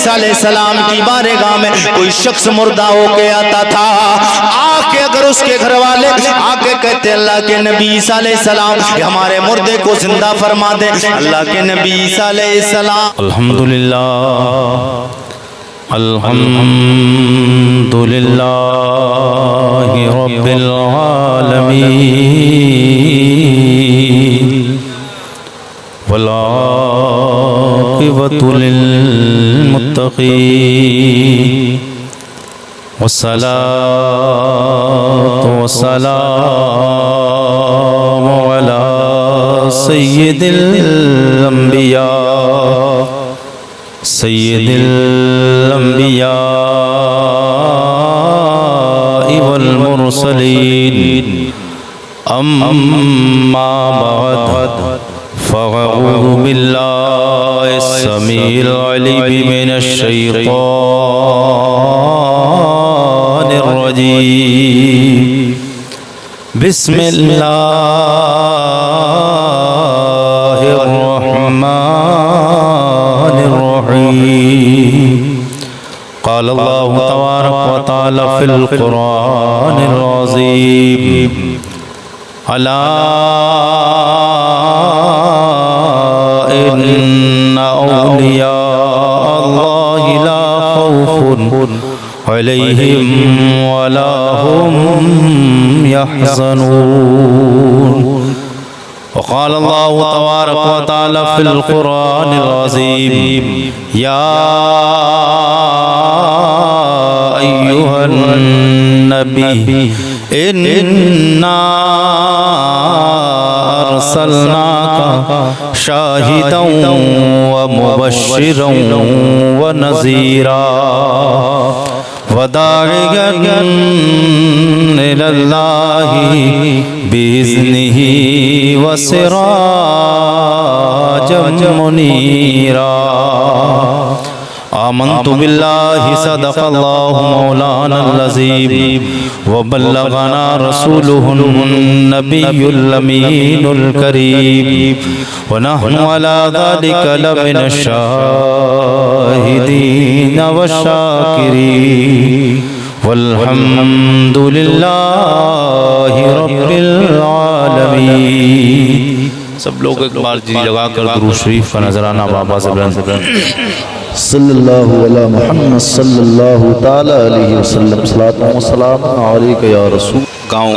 عیسیٰ علیہ السلام کی بارگاہ میں کوئی شخص مردہ ہو کے آتا تھا، آ کے اگر اس کے گھر والے آ کے کہتے اللہ کے نبی عیسیٰ علیہ السلام ہمارے مردے کو زندہ فرما دے، اللہ کے نبی عیسیٰ علیہ السلام الحمدللہ الحمدللہ رب العالمین والعاقبۃ للمتقین والصلاة والسلام على سید الانبیاء والمرسلین اما بعد فاعوذ باللہ السمیع العلیم من الشیطان الرجیم بسم اللہ الرحمن الرحیم قال اللہ تبارک و تعالی فی القرآن العظیم الا ان اولیاء اللہ لا خوف علیہم ولا هم يحزنون وقال الله تبارك وتعالى في القرآن العظيم يا أيها النبي إنا أرسلناك شاهدا ومبشرا ونذيرا وداعيا إلى الله بإذنه وسراجا منيرا آمنت بالله صدق الله مولانا العظيم وبلغنا رسوله النبي الأمين الكريم ونحن على ذلك لمن الشاهدين والشاكرين والحمد لله رب العالمين. سب لوگ ایک بار جی لگا کر درود شریف کا نظرانہ بابا سے بلند صلی اللہ علی محمد صلی اللہ تعالی علیہ وسلم صلاۃ و سلام علیک یا رسول. گاؤں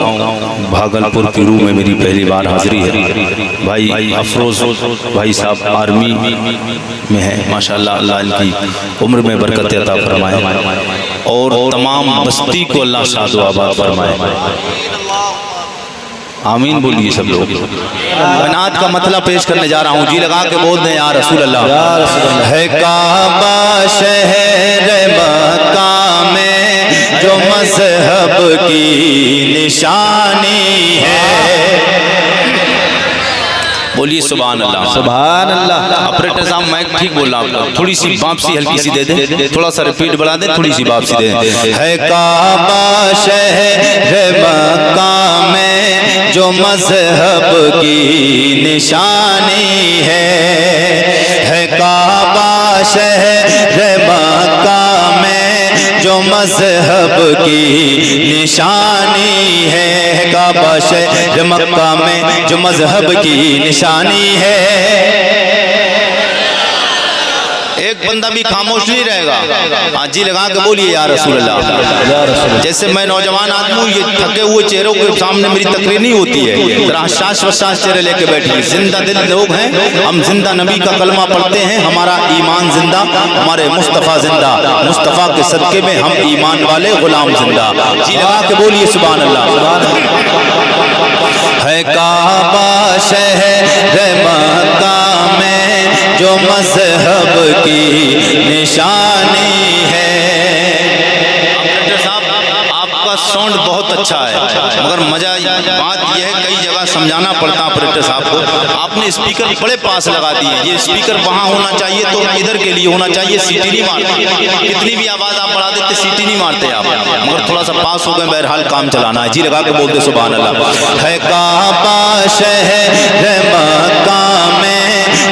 بھاگلپور کی روح میں میری پہلی بار حاضری ہے. بھائی افروز بھائی صاحب آرمی میں ہیں، ماشاءاللہ اللہ ان کی عمر میں برکت عطا فرمائے اور تمام بستی کو اللہ شاد و آباد فرمائے. آمین بولیے سب لوگ. نعت کا مطلب پیش کرنے جا رہا ہوں، جی لگا کے بول دیں یا رسول اللہ. ہے کعبہ شہر مکہ میں جو مذہب کی نشانی ہے. بولیے سبحان اللہ. سبحان اللہ. آپریٹر صاحب میں ٹھیک بول رہا ہوں، تھوڑی سی باپسی ہلکی سی دے دیں، تھوڑا سا ریپیٹ بڑھا دیں، تھوڑی سی باپسی دے دیں. ہے کعبہ شہر مکہ میں جو مذہب کی نشانی ہے کعبہ شہر مکہ میں جو مذہب کی نشانی ہے. کعبہ شہر مکہ میں جو مذہب کی نشانی ہے. ایک بندہ بھی خاموش نہیں رہے گا. آج جی لگا کے بولیے یا رسول اللہ. جیسے میں نوجوان آدمی ہوں، یہ تھکے ہوئے چہروں کے سامنے میری تقریر نہیں ہوتی ہے، ذرا حساس وساس چہرے لے کے بیٹھیے. زندہ دل لوگ ہیں ہم، زندہ نبی کا کلمہ پڑھتے ہیں، ہمارا ایمان زندہ، ہمارے مصطفیٰ زندہ، مصطفیٰ کے صدقے میں ہم ایمان والے غلام زندہ. جی لگا کے بولیے سبحان اللہ. ہے کعبہ شہر مکہ میں جو مذہب کی نشانی ہے. صاحب آپ کا ساؤنڈ بہت اچھا ہے، مگر مزہ بات یہ ہے کئی جگہ سمجھانا پڑتا آپریٹر صاحب کو. آپ نے اسپیکر بڑے پاس لگا دیے، یہ اسپیکر وہاں ہونا چاہیے تو ادھر کے لیے ہونا چاہیے. سیٹی نہیں مارتے، کتنی بھی آواز آپ بڑھا دیتے سیٹی نہیں مارتے آپ، مگر تھوڑا سا پاس ہو گئے. بہرحال کام چلانا ہے. جی لگا کے بولتے سبحان اللہ. ہے کعبہ شہر مکہ میں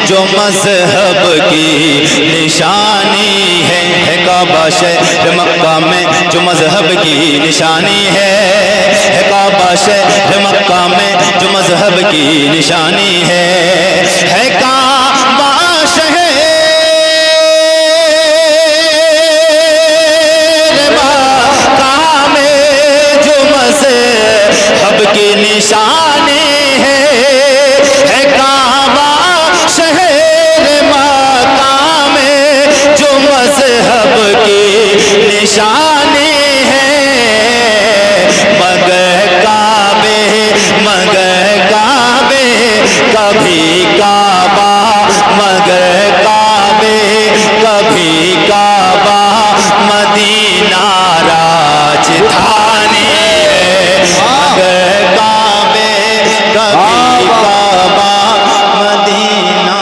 جو مذہب کی نشانی ہے کعبہ شہر مکہ میں جو مذہب کی نشانی ہے کعبہ شہر مکہ میں جو مذہب کی نشانی ہے کعبہ شہر مکہ میں جو مذہب کی نشانی ہے کعبہ شہر مکہ میں جو مذہب کی نشانی ہے مگر کعبے کبھی کعبہ مگر کعبے کبھی کعبہ مدینہ راجدھانی ہے مگر کعبے کبھی کعبہ مدینہ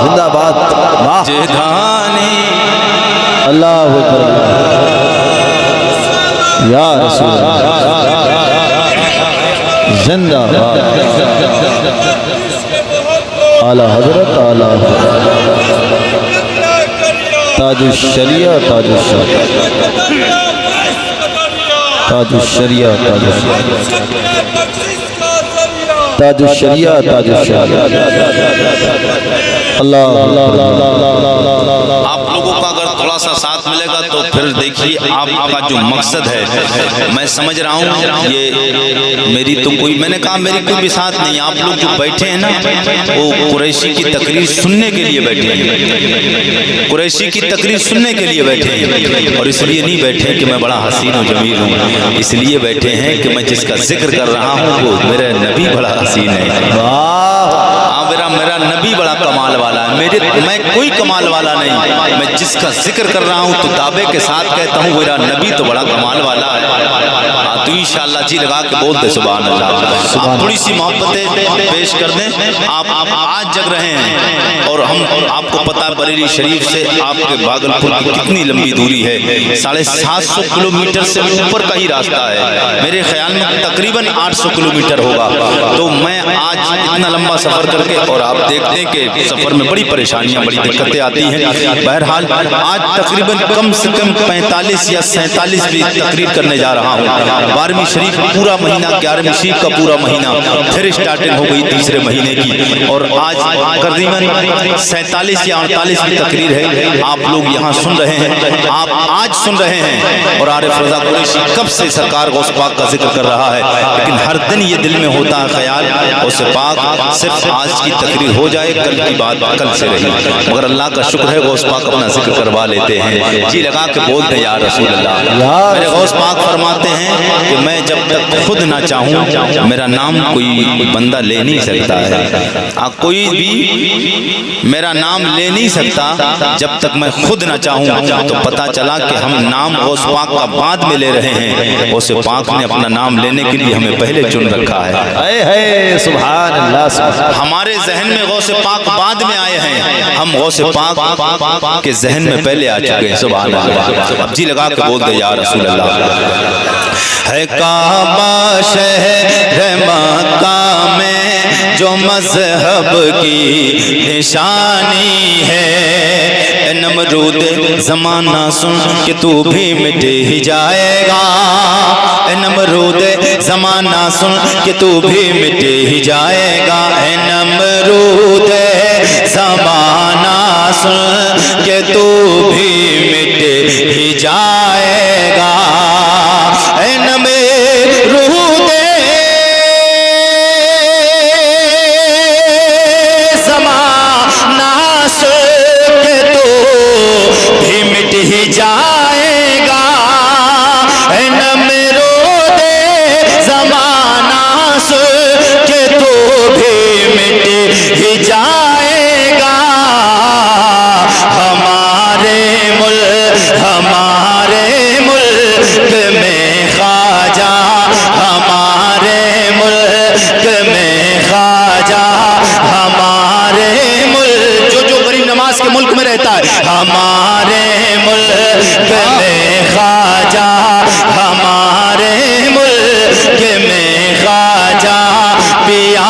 زندہ باد راجدھانی اللہ اکبر یا رسول اللہ زندہ باد اعلی حضرت تاج الشریعہ تاج الشریعہ تاج الشریعہ تاج الشریعہ تاج الشریعہ اللہ آپ لوگوں کا اگر تھوڑا سا ساتھ ملے گا تو پھر دیکھیے آپ کا جو مقصد ہے میں سمجھ رہا ہوں یہ میری تو کوئی میں نے کہا میری کوئی بھی ساتھ نہیں آپ لوگ جو بیٹھے ہیں نا وہ قریشی کی تقریر سننے کے لیے بیٹھے ہیں قریشی کی تقریر سننے کے لیے بیٹھے ہیں اور اس لیے نہیں بیٹھے کہ میں بڑا حسین و جمیل ہوں اس لیے بیٹھے ہیں کہ میں جس کا ذکر کر رہا ہوں وہ میرا نبی بڑا حسین ہے میرا نبی بڑا کمال والا ہے میں کوئی کمال والا نہیں میں جس کا ذکر کر رہا ہوں تو دعوے کے ساتھ کہتا ہوں میرا نبی تو بڑا کمال والا ہے تو انشاءاللہ جی لگا کے بولتے سبحان اللہ آپ تھوڑی سی محبتیں پیش کر دیں آپ آج جگ رہے ہیں اور ہم آپ کو پتا ہے بریلی شریف سے آپ کے بھاگلپور کی کتنی لمبی دوری ہے 750 کلومیٹر سے اوپر کا ہی راستہ ہے میرے خیال میں تقریباً 800 کلومیٹر ہوگا تو میں آج اتنا لمبا سفر کر کے اور آپ دیکھتے ہیں کہ سفر میں بڑی پریشانیاں بڑی دقتیں آتی ہیں بہرحال آج تقریباً کم سے کم 45 یا 47 بھی تقریر کرنے جا رہا ہوں 12ویں شریف پورا مہینہ 11ویں شریف کا پورا مہینہ پھر اسٹارٹنگ ہو گئی تیسرے مہینے کی اور آج تقریباً 47 یا 48 بھی تقریر ہے آپ لوگ یہاں سن رہے ہیں آپ آج سن رہے ہیں اور عارف رضا قریشی کب سے سرکار غوث پاک کا ذکر کر رہا ہے لیکن ہر دن یہ دل میں ہوتا ہے خیال غوث پاک صرف آج کی تقریر ہو جائے کل کی بات کل سے رہی مگر اللہ کا شکر ہے غوث پاک اپنا ذکر کروا لیتے ہیں جی لگا کے بولتے ہیں یا رسول اللہ میرے غوث پاک فرماتے ہیں کہ میں جب تک خود نہ چاہوں میرا نام کوئی بندہ لے نہیں سکتا ہے کوئی بھی میرا نام لے نہیں سکتا جب تک میں خود نہ چاہوں تو پتہ چلا کہ ہم نام غوث پاک کا بعد میں لے رہے ہیں غوث پاک نے اپنا نام لینے کے لیے ہمیں پہلے چن رکھا ہے سبحان اللہ ہمارے ذہن میں غوث پاک بعد میں آئے ہیں ہم غوث پاک کے ذہن میں پہلے آ چکے ہیں سبحان اللہ اب جی لگا کے بول دے یا رسول اللہ ہے کعبہ شہر مکہ میں جو مذہب کی نشانی ہے نمرود زمانہ سن کہ تو بھی مٹ ہی جائے گا نمرود زمانہ سن کہ تو بھی مٹ ہی جائے گا نمرود زمانہ سن کہ تو بھی مٹ ہی جائے گا نمرود زمانہ سن کہ تو بھی مٹ ہی جائے گا نمرود زمانہ سن کہ تو بھی مٹ ہی جائے گا ہمارے ملک میں خواجہ ہمارے ملک میں خواجہ ہمارے ملک جو غریب نماز کے ملک میں رہتا ہے ہمارے ملک میں خواجہ ہمارے ملک میں خواجہ پیا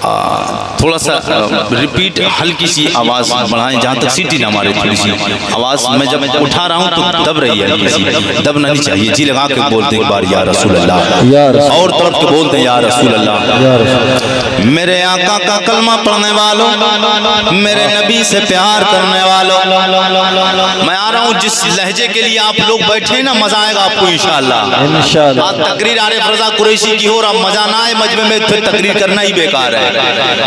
تھوڑا سا ریپیٹ ہلکی سی آواز بڑھائیں جہاں تک سیٹی نہ مارے، تھوڑی سی آواز میں جب اٹھا رہا ہوں تو دب رہی ہے ہلکی سی، دبنا نہیں چاہیے، جی لگا کے بولتے ایک بار یا رسول اللہ، یا رسول اور طرف کے بولتے ہیں یا رسول اللہ۔ یا رسول میرے آقا کا کلمہ پڑھنے والوں، میرے نبی سے پیار کرنے والوں، میں آ رہا ہوں جس لہجے کے لیے آپ لوگ بیٹھے نا، مزہ آئے گا آپ کو انشاءاللہ۔ انشاءاللہ آج تقریر عارف رضا قریشی کی ہو رہا، مزہ نہ آئے مجمع میں پھر تقریر کرنا ہی بیکار ہے،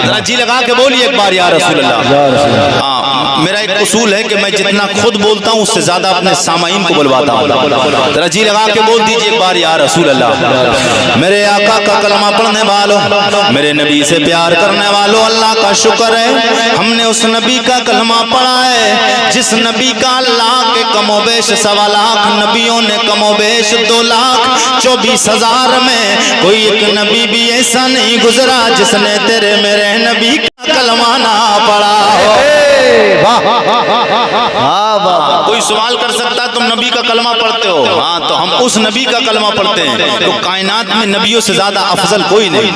ذرا جی لگا کے بولیے ایک بار یا رسول اللہ۔ یا رسول اللہ۔ ہاں، میرا ایک اصول ہے کہ میں جتنا خود بولتا ہوں اس سے زیادہ اپنے سامعین کو بلواتا ہوں، ذرا جی لگا کے بول دیجئے ایک بار یا رسول اللہ۔ میرے آقا کا کلمہ پڑھنے والوں، میرے نبی سے پیار کرنے والوں، اللہ کا شکر ہے ہم نے اس نبی کا کلمہ پڑھا ہے جس نبی کا اللہ کے کم و بیش 1.25 لاکھ نبیوں نے کم و بیش 2,24,000 میں کوئی ایک نبی بھی ایسا نہیں گزرا جس نے تیرے میرے نبی کا کلمہ نہ پڑھا ہو۔ کوئی سوال کر سکتا ہے تم نبی کا کلمہ پڑھتے ہو؟ ہاں، تو ہم اس نبی کا کلمہ پڑھتے ہیں تو کائنات میں نبیوں سے زیادہ افضل کوئی نہیں،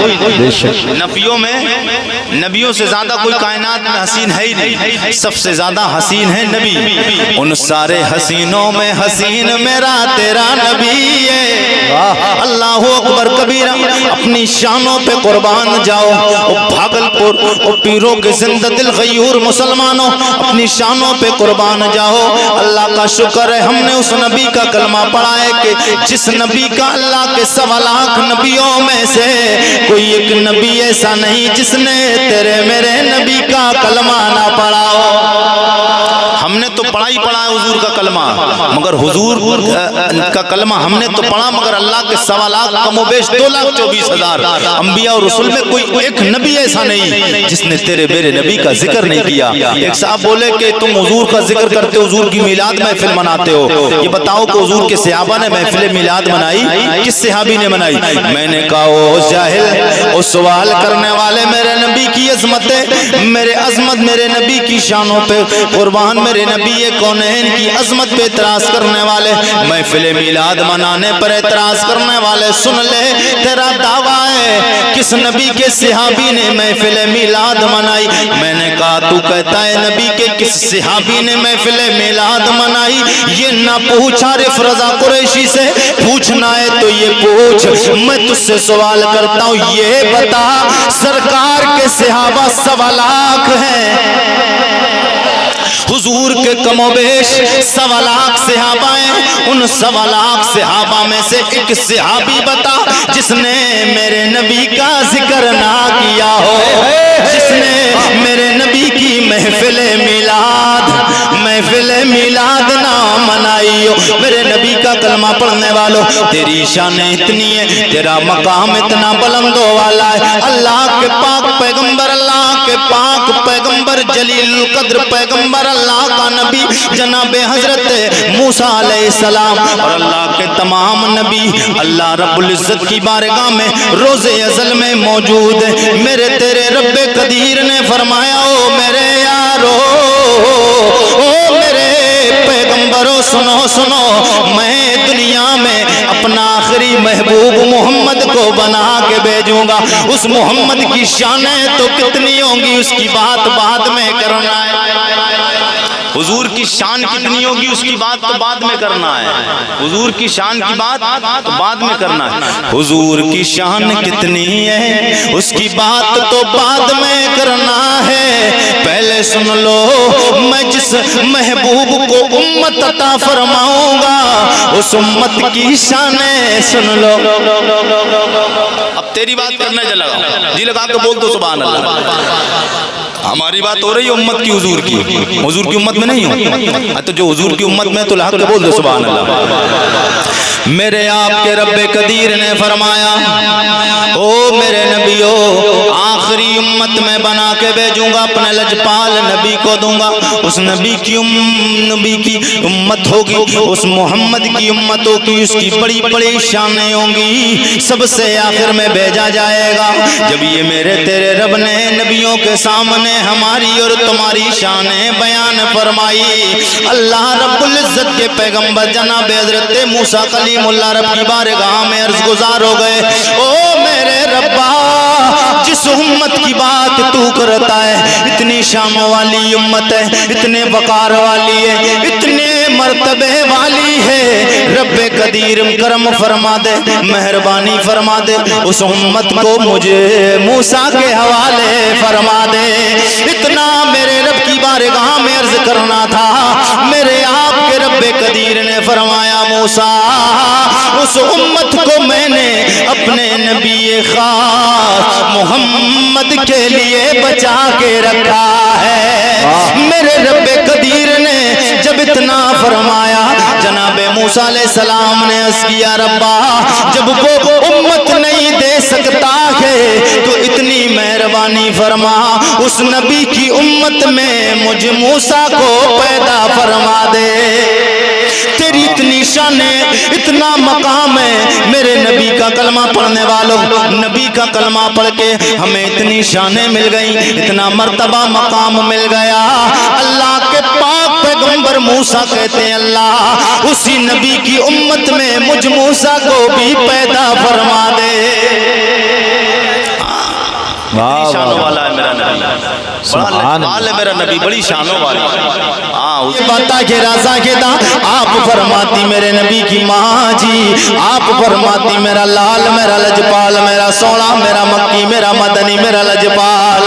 نبیوں سے زیادہ کوئی کائنات میں حسین ہے ہی نہیں، سب سے زیادہ حسین ہے نبی۔ ان سارے حسینوں میں حسین میرا تیرا نبی ہے۔ اللہ اکبر کبیرہ، اپنی شانوں پہ قربان جاؤ، بھاگلپور پیروں کے زندہ دل غیور مسلمانوں، اپنی شانوں پہ قربان جاؤ۔ اللہ کا شکر ہے ہم نے اس نبی کا کلمہ پڑھا ہے کہ جس نبی کا اللہ کے 1.25 لاکھ نبیوں میں سے کوئی ایک نبی ایسا نہیں جس نے تیرے میرے نبی کا کلمہ نہ پڑھا ہو۔ ہم نے تو پڑھا ہی پڑھا ہے حضور کا کلمہ، مگر حضور کا کلمہ ہم نے تو پڑھا، مگر اللہ کے 1.25 لاکھ کم و بیش 2,24,000 انبیاء اور رسول میں کوئی ایک نبی ایسا نہیں جس نے تیرے میرے نبی کا ذکر نہیں کیا۔ ایک صاحب بولے کہ تم حضور کا ذکر کرتے ہو، حضور کی میلاد محفل مناتے ہو، یہ بتاؤ کہ حضور کے صحابہ نے محفل میلاد منائی؟ کس صحابی نے منائی؟ میں نے کہا او جاہل، او سوال کرنے والے، میرے نبی کی عظمتیں، میرے عظمت میرے نبی کی شانوں پہ قربان، میرے نبی کونین کی عظمت پہ اعتراض کرنے والے، محفل میلاد منانے پر اعتراض کرنے والے، سن لے تیرا دعویٰ ہے کس نبی کے صحابی نے محفل میلاد منائی؟ میں نے کہا تو کہتا ہے نبی کے کس صحابی نے محفل میلاد منائی؟ یہ نہ پوچھ عارف رضا قریشی سے، پوچھنا ہے تو یہ پوچھ، میں تجھ سے سوال کرتا ہوں، یہ بتا سرکار کے صحابہ 1.25 لاکھ ہیں، حضور کے کم و بیش 1.25 لاکھ صحابہ ہیں، ان 1.25 لاکھ صحابہ میں سے ایک صحابی بتا جس نے میرے نبی کا ذکر نہ کیا ہو، جس نے میرے نبی کی محفل میلاد نہ منائی ہو۔ میرے نبی کا کلمہ پڑھنے والوں، تیری شان اتنی ہے، تیرا مقام اتنا بلند والا ہے، اللہ کے پاک پیغمبر، اللہ کے پاک پیغمبر جلیل القدر پیغمبر، اللہ کا نبی جناب حضرت موسیٰ علیہ السلام اور اللہ کے تمام نبی اللہ رب العزت کی بارگاہ میں روز ازل میں موجود ہے۔ میرے تیرے رب قدیر نے فرمایا او میرے یارو، او میرے پیغمبروں سنو، میں دنیا میں اپنا آخری محبوب محمد کو بنا کے بھیجوں گا، اس محمد کی شانیں تو کتنی ہوں گی اس کی بات بعد میں کرنا ہے، حضور کی شان کتنی ہوگی اس کی بات تو بعد میں کرنا ہے، حضور کی شان کی بات تو بعد میں کرنا ہے، حضور کی شان کتنی ہے اس کی بات تو بعد میں کرنا ہے، پہلے سن لو میں جس محبوب کو امت عطا فرماؤں گا اس امت کی شانیں سن لو۔ اب تیری بات کرنے چلا جی لگا کے بول دو سبحان اللہ۔ ہماری بات ہو رہی ہے امت کی، حضور کی، حضور کی امت میں نہیں ہوں تو جو حضور کی امت میں تو لحق بول دو سبحان اللہ۔ میرے آپ کے رب قدیر نے فرمایا او میرے نبیو، آخری امت میں بنا کے بھیجوں گا، اپنے لجپال نبی کو دوں گا، اس نبی کی امت ہوگی، اس محمد کی امت ہوگی، اس کی بڑی بڑی شانیں ہوں گی، سب سے آخر میں بھیجا جائے گا۔ جب یہ میرے تیرے رب نے نبیوں کے سامنے ہماری اور تمہاری شانیں بیان فرمائی، اللہ رب العزت کے پیغمبر جناب حضرت موسیٰ کلیم اللہ رب کی بارگاہ میں عرض گزار ہو گئے او میرے ربا جس امت کی بات تو کرتا ہے اتنی شان والی امت ہے، اتنے وقار والی ہے، اتنے مرتبے والی ہے، رب قدیر کرم فرما دے، مہربانی فرما دے، اس امت کو مجھے موسیٰ کے حوالے فرما دے۔ اتنا میرے رب کی بارگاہ میں عرض کرنا تھا، میرے آپ کے رب قدیر نے فرمایا موسیٰ اس امت کو میں نے اپنے نبی خاص محمد کے لیے بچا کے رکھا ہے۔ میرے رب قدیر نے جب اتنا فرمایا، جناب موسیٰ علیہ السلام نے عرض کیا ربا جب وہ امت نہیں دے سکتا ہے تو اتنی مہربانی فرما اس نبی کی امت میں مجھ موسیٰ کو پیدا فرما دے۔ تیری اتنی شان ہے، اتنا مقام ہے، میرے نبی کا کلمہ پڑھنے والوں، نبی کا کلمہ پڑھ کے ہمیں اتنی شانیں مل گئی، اتنا مرتبہ مقام مل گیا۔ اللہ کے پاک پیغمبر موسیٰ کہتے ہیں اللہ اسی نبی کی امت میں مجھ موسیٰ کو بھی پیدا فرما دے۔ بڑی شانوں والا ہے میرا نبی، بڑا لال ہے میرا نبی، بڑی شانوں والا ہے۔ بتا کے رازا کے دا آپ فرماتی میرے نبی کی ماں جی، آپ فرماتی میرا لال میرا لجپال میرا سونا میرا مکی میرا مدنی میرا لجپال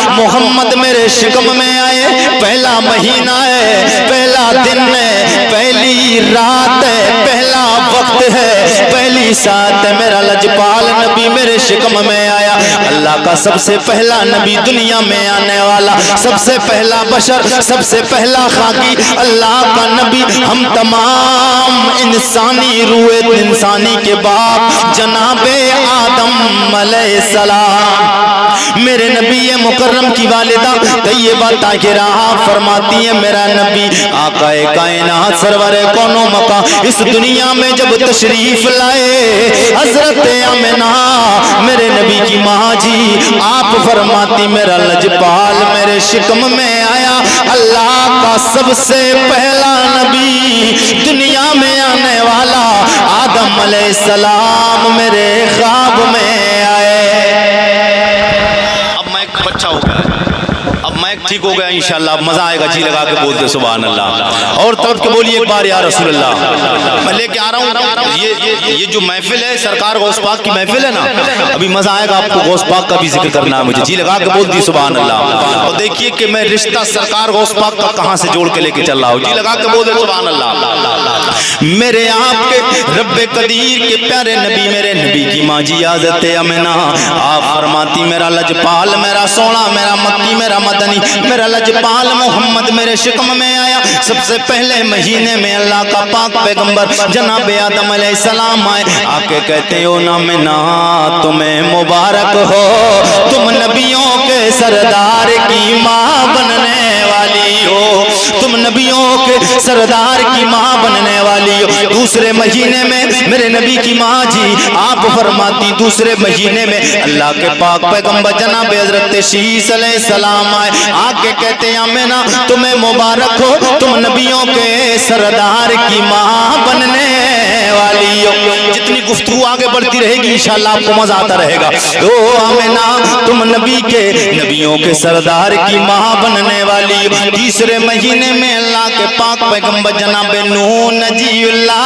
محمد میرے شکم میں آئے، پہلا مہینہ ہے، پہلا دن ہے، پہلی رات ہے، پہلا وقت ہے، پہلی ساتھ ہے، میرا لجپال نبی میرے شکم میں آیا۔ اللہ کا سب سے پہلا نبی دنیا میں آنے والا، سب سے پہلا بشر، سب سے پہلا خاکی اللہ کا نبی، ہم تمام انسانی روح انسانی کے باپ جناب آدم علیہ السلام، میرے نبی مکرم کی والدہ طیبہ طاہرہ فرماتی ہے میرا نبی آقا کائنات سرور کون و مکان اس دنیا میں جب تشریف لائے، حضرت آمنہ میرے نبی کی ماں جی، آپ فرماتی میرا لجپال میرے شکم میں آیا۔ اللہ کا سب سے پہلا نبی دنیا میں آنے والا آدم علیہ السلام میرے خواب میں آئے۔ اب میں ایک بچہ ہو گیا، اب میں ٹھیک ہو گیا انشاءاللہ، اب مزہ آئے گا جی لگا کے بولتے سبحان اللہ، اور طرف کے بولیے ایک بار یا رسول اللہ۔ میں لے کے آ رہا ہوں یہ جو محفل ہے سرکار غوث پاک کی محفل ہے نا، ابھی مزہ آئے گا آپ کو، غوث پاک کا بھی ذکر کرنا ہے مجھے، جی لگا کے بول دی سبحان اللہ۔ اور دیکھیے کہ میں رشتہ سرکار غوث پاک کا کہاں سے جوڑ کے لے کے چل رہا ہوں، جی لگا کے بول دے سبحان اللہ۔ میرے آپ کے رب قدیر کے پیارے نبی میرے نبی کی ماں جی حضرت آمنہ آپ فرماتی میرا لجپال میرا سونا میرا مکی میرا مدنی میرا لجپال محمد میرے شکم میں آیا۔ سب سے پہلے مہینے میں اللہ کا پاک پیغمبر جناب آدم علیہ السلام آئے، آکے کہتے ہو آمنہ تمہیں مبارک ہو، تم نبیوں کے سردار کی ماں بننے والی ہو، تم نبیوں کے سردار کی ماں بننے والی ہو۔ دوسرے مہینے میں میرے نبی کی ماں جی آپ فرماتی دوسرے مہینے میں اللہ کے پاک پیغمبر جناب حضرت شیس علیہ السلام آئے، آکے کہتے ہیں آمنہ تمہیں مبارک ہو، تم نبیوں کے سردار کی ماں بننے والی ہو۔ جتنی گفتگو آگے بڑھتی رہے گی انشاءاللہ آپ کو مزہ آتا رہے گا۔ او آمنہ تم نبیوں کے سردار کی ماں بننے والی ہو۔ تیسرے مہینے میں اللہ کے پاک پیغمبر جناب نوح نجی اللہ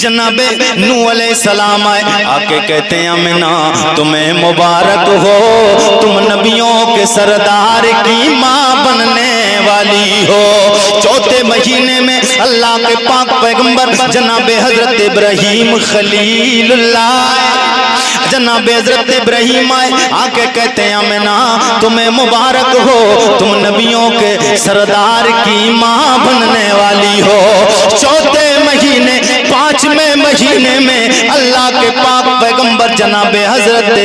جناب نوح علیہ السلام آئے، آکے کہتے ہیں آمنہ تمہیں مبارک ہو، تم نبیوں کے سردار کی ماں بننے والی ہو۔ چوتھے مہینے میں اللہ کے پاک پیغمبر جناب حضرت ابراہیم خلیل اللہ جناب حضرت ابراہیم آئے، آکے کہتے ہیں آمنہ تمہیں مبارک ہو، تم نبیوں کے سردار کی ماں بننے والی ہو۔ چوتھے مہینے پانچویں مہینے میں اللہ کے پاک پیغمبر جناب حضرت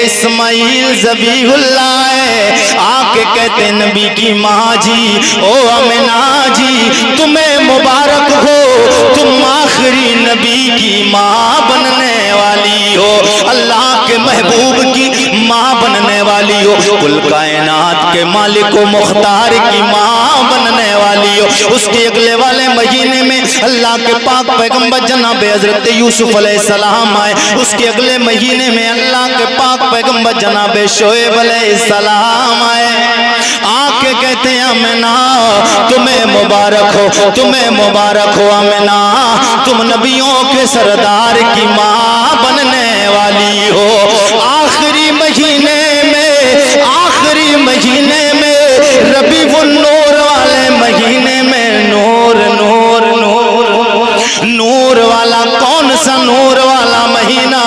اسماعیل ذبیح اللہ آکے کہتے ہیں نبی کی ماں جی او آمنہ جی تمہیں مبارک ہو، تم آخری نبی کی ماں بننے والی ہو، اللہ کے محبوب کی ماں بننے والی ہو، کل کائنات کے مالک و مختار کی ماں بننے والی ہو. اس کے اگلے والے مہینے میں اللہ کے پاک پیغمبر جناب حضرت یوسف علیہ السلام آئے. اس کے اگلے مہینے میں اللہ کے پاک پیغمبر جناب شعیب علیہ السلام آئے. آ کے کہتے ہیں آمنہ تمہیں مبارک ہو, تمہیں مبارک ہو آمنہ, تم نبیوں کے سردار کی ماں بننے والی ہو. آخری مہینے میں ربیع النور والے مہینے میں نور نور نور نور والا. کون سا نور والا مہینہ,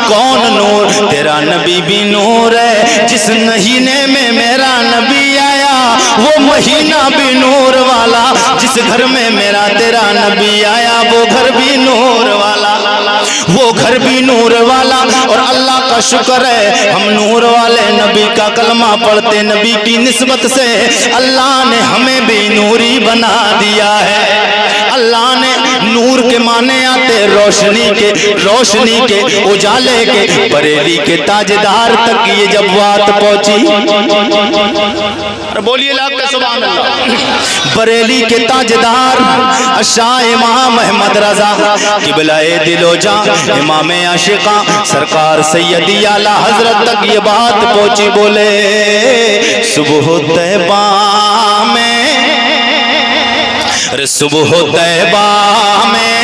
کون نور؟ تیرا نبی بھی نور ہے. جس مہینے میں میرا نبی آیا وہ مہینہ بھی نور والا. جس گھر میں میرا تیرا نبی آیا وہ گھر بھی نور والا, وہ گھر بھی نور والا. اور اللہ کا شکر ہے ہم نور والے نبی کا کلمہ پڑھتے, نبی کی نسبت سے اللہ نے ہمیں بھی نوری بنا دیا ہے. اللہ نے نور کے معنی آتے روشنی کے, روشنی کے, اجالے کے. بریلی کے تاجدار تک یہ جب بات پہنچی, بولیے لاکھ سبحان اللہ. بریلی کے تاجدار شاہ امام احمد رضا قبلہ دل و جان امام عاشقاں سرکار سیدی اعلیٰ حضرت تک یہ بات پہنچی. بولے صبح طیبہ میں, صبح طیبہ میں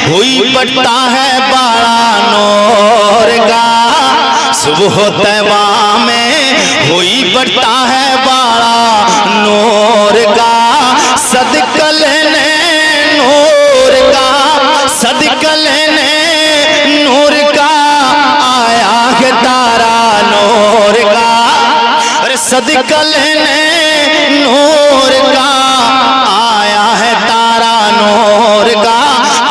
ہوئی پڑتا ہے بڑا نور کا. صبح طیبہ میں ہوئی پڑتا ہے بڑا نور کا. صدقہ لینے نور کا, صدقہ لینے نور کا, آیا ہے تارا نور کا. ارے صدقہ لینے نور کا, آیا ہے تارا نور کا.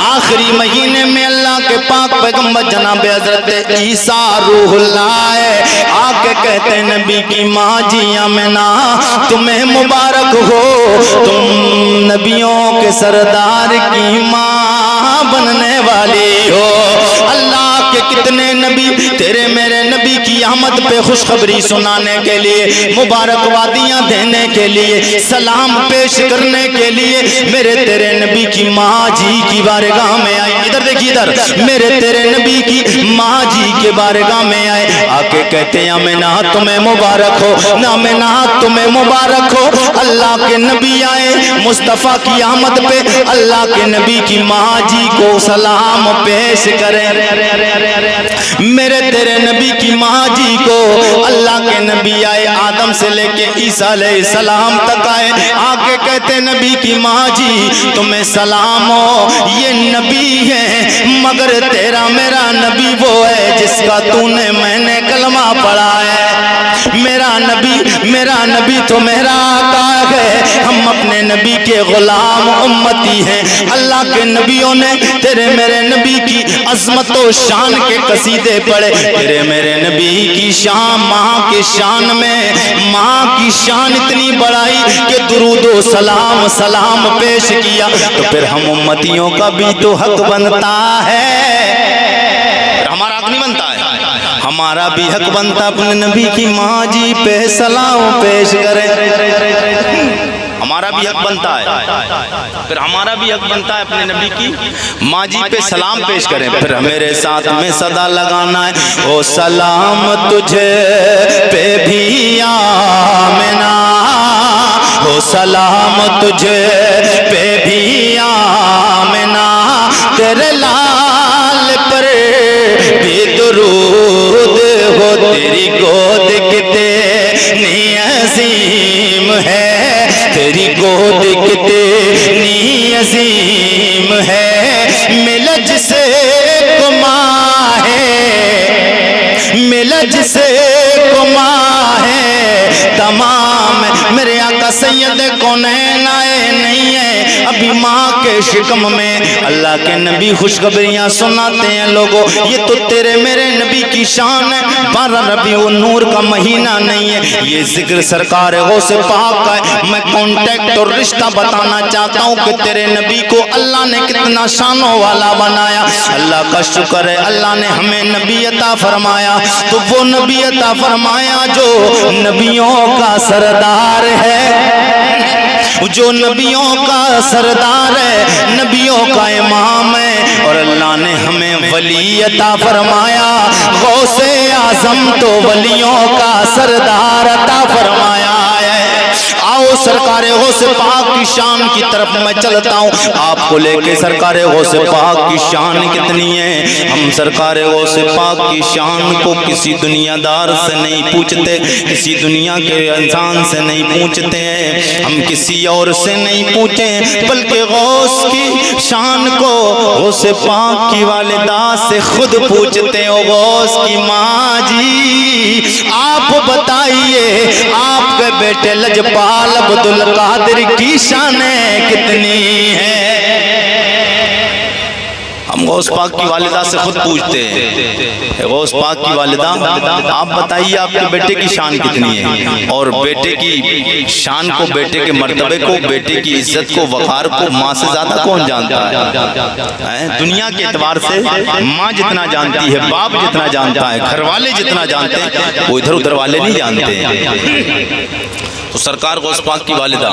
آخری مہینے میں اللہ کے پاک پیغمبر جناب حضرت عیسیٰ روح اللہ ہے. آ کے کہتے ہیں نبی کی ماں جی آمنہ تمہیں مبارک ہو, تم نبیوں کے سردار کی ماں بننے والی ہو. اللہ کے کتنے نبی تیرے میرے نبی کی آمد پہ خوشخبری سنانے کے لیے, مبارکبادیاں دینے کے لیے, سلام پیش کرنے کے لیے میرے تیرے نبی کی ماں جی کی بارگاہ میں آئے. ادھر دیکھیے ادھر, میرے تیرے نبی کی ماں جی کے بارگاہ میں آئے. آ کے کہتے ہیں آمنہ تمہیں مبارک ہو, آمنہ تمہیں مبارک ہو. اللہ کے نبی آئے مصطفیٰ کی آمد پہ, اللہ کے نبی کی ماں جی کو سلام پیش کریں. میرے تیرے نبی کی ماں جی کو اللہ کے نبی آئے آدم سے لے کے عیسیٰ علیہ السلام تک آئے. آگے کہتے نبی کی ماں جی تمہیں سلام ہو, یہ نبی ہے مگر تیرا میرا نبی وہ ہے جس کا تو نے میں نے کلمہ پڑھا ہے. میرا نبی تو میرا آقا ہے, ہم اپنے نبی کے غلام امتی ہیں. اللہ کے نبیوں نے تیرے میرے نبی کی عظمت و شان کے قصیدے پڑھے. تیرے میرے نبی کی شان, ماں کی شان میں ماں کی شان اتنی بڑھائی کہ درود و سلام پیش کیا. تو پھر ہم امتیوں کا بھی تو حق بنتا ہے, ہمارا حق نہیں بنتا ہے, ہمارا بھی حق بنتا اپنے نبی کی ماں جی پہ سلام پیش کریں. ہمارا بھی حق بنتا ہے, پھر ہمارا بھی حق بنتا ہے اپنے نبی کی ماں جی پہ سلام پیش کریں. پھر میرے ساتھ میں صدا لگانا ہے, او سلام تجھے پہ بھی آمنہ, او سلام تجھے پہ بھی آمنہ, تیرے لال پر بھی درود ہو, تیری گود کتنی عظیم ہے, تیری گود کتنی عظیم ہے. ملج سے کما ہے, ملج سے کما ہے تمام. میرے آقا سید کونین آئے نہیں ہے ابھی ماں کے شکم میں. اللہ کے نبی خوشخبریاں سناتے ہیں لوگوں, یہ تو تیرے میرے نبی کی شان ہے. 12 ربیع النور کا مہینہ نہیں ہے, یہ ذکر سرکار غوث پاک کا ہے. میں کانٹیکٹ اور رشتہ بتانا چاہتا ہوں کہ تیرے نبی کو اللہ نے کتنا شانوں والا بنایا. اللہ کا شکر ہے اللہ نے ہمیں نبی عطا فرمایا, تو وہ نبی عطا فرمایا جو نبیوں کا سردار ہے, جو نبیوں کا سردار ہے، نبیوں کا امام ہے، اور اللہ نے ہمیں ولی عطا فرمایا، غوث اعظم تو ولیوں کا سردار عطا فرمایا ہے۔ آؤ سرکار غوث پاک کی شان کی طرف میں چلتا ہوں، آپ کو لے کے سرکار غوث پاک کی شان کتنی ہے۔ ہم سرکار غوث پاک کی شان کو کسی دنیا دار سے نہیں پوچھتے، کسی دنیا کے انسان سے نہیں پوچھتے ہیں، ہم کسی اور سے نہیں پوچھیں، بلکہ غوث کی شان کو غوث پاک کی والدہ سے خود پوچھتے ہیں۔ غوث کی ماں جی آپ بتائیے آپ کے بیٹے لجپال عبد القادر کی شانیں کتنی ہیں؟ ہم غوث پاک کی والدہ سے خود پوچھتے ہیں، غوث پاک کی والدہ آپ بتائیے آپ کے بیٹے کی شان کتنی ہے؟ اور بیٹے کی شان کو، بیٹے کے مرتبے کو، بیٹے کی عزت کو، وقار کو ماں سے زیادہ کون جانتا ہے؟ دنیا کے اعتبار سے ماں جتنا جانتی ہے، باپ جتنا جانتا ہے، گھر والے جتنا جانتے ہیں، وہ ادھر ادھر والے نہیں جانتے۔ تو سرکار غوث پاک کی والدہ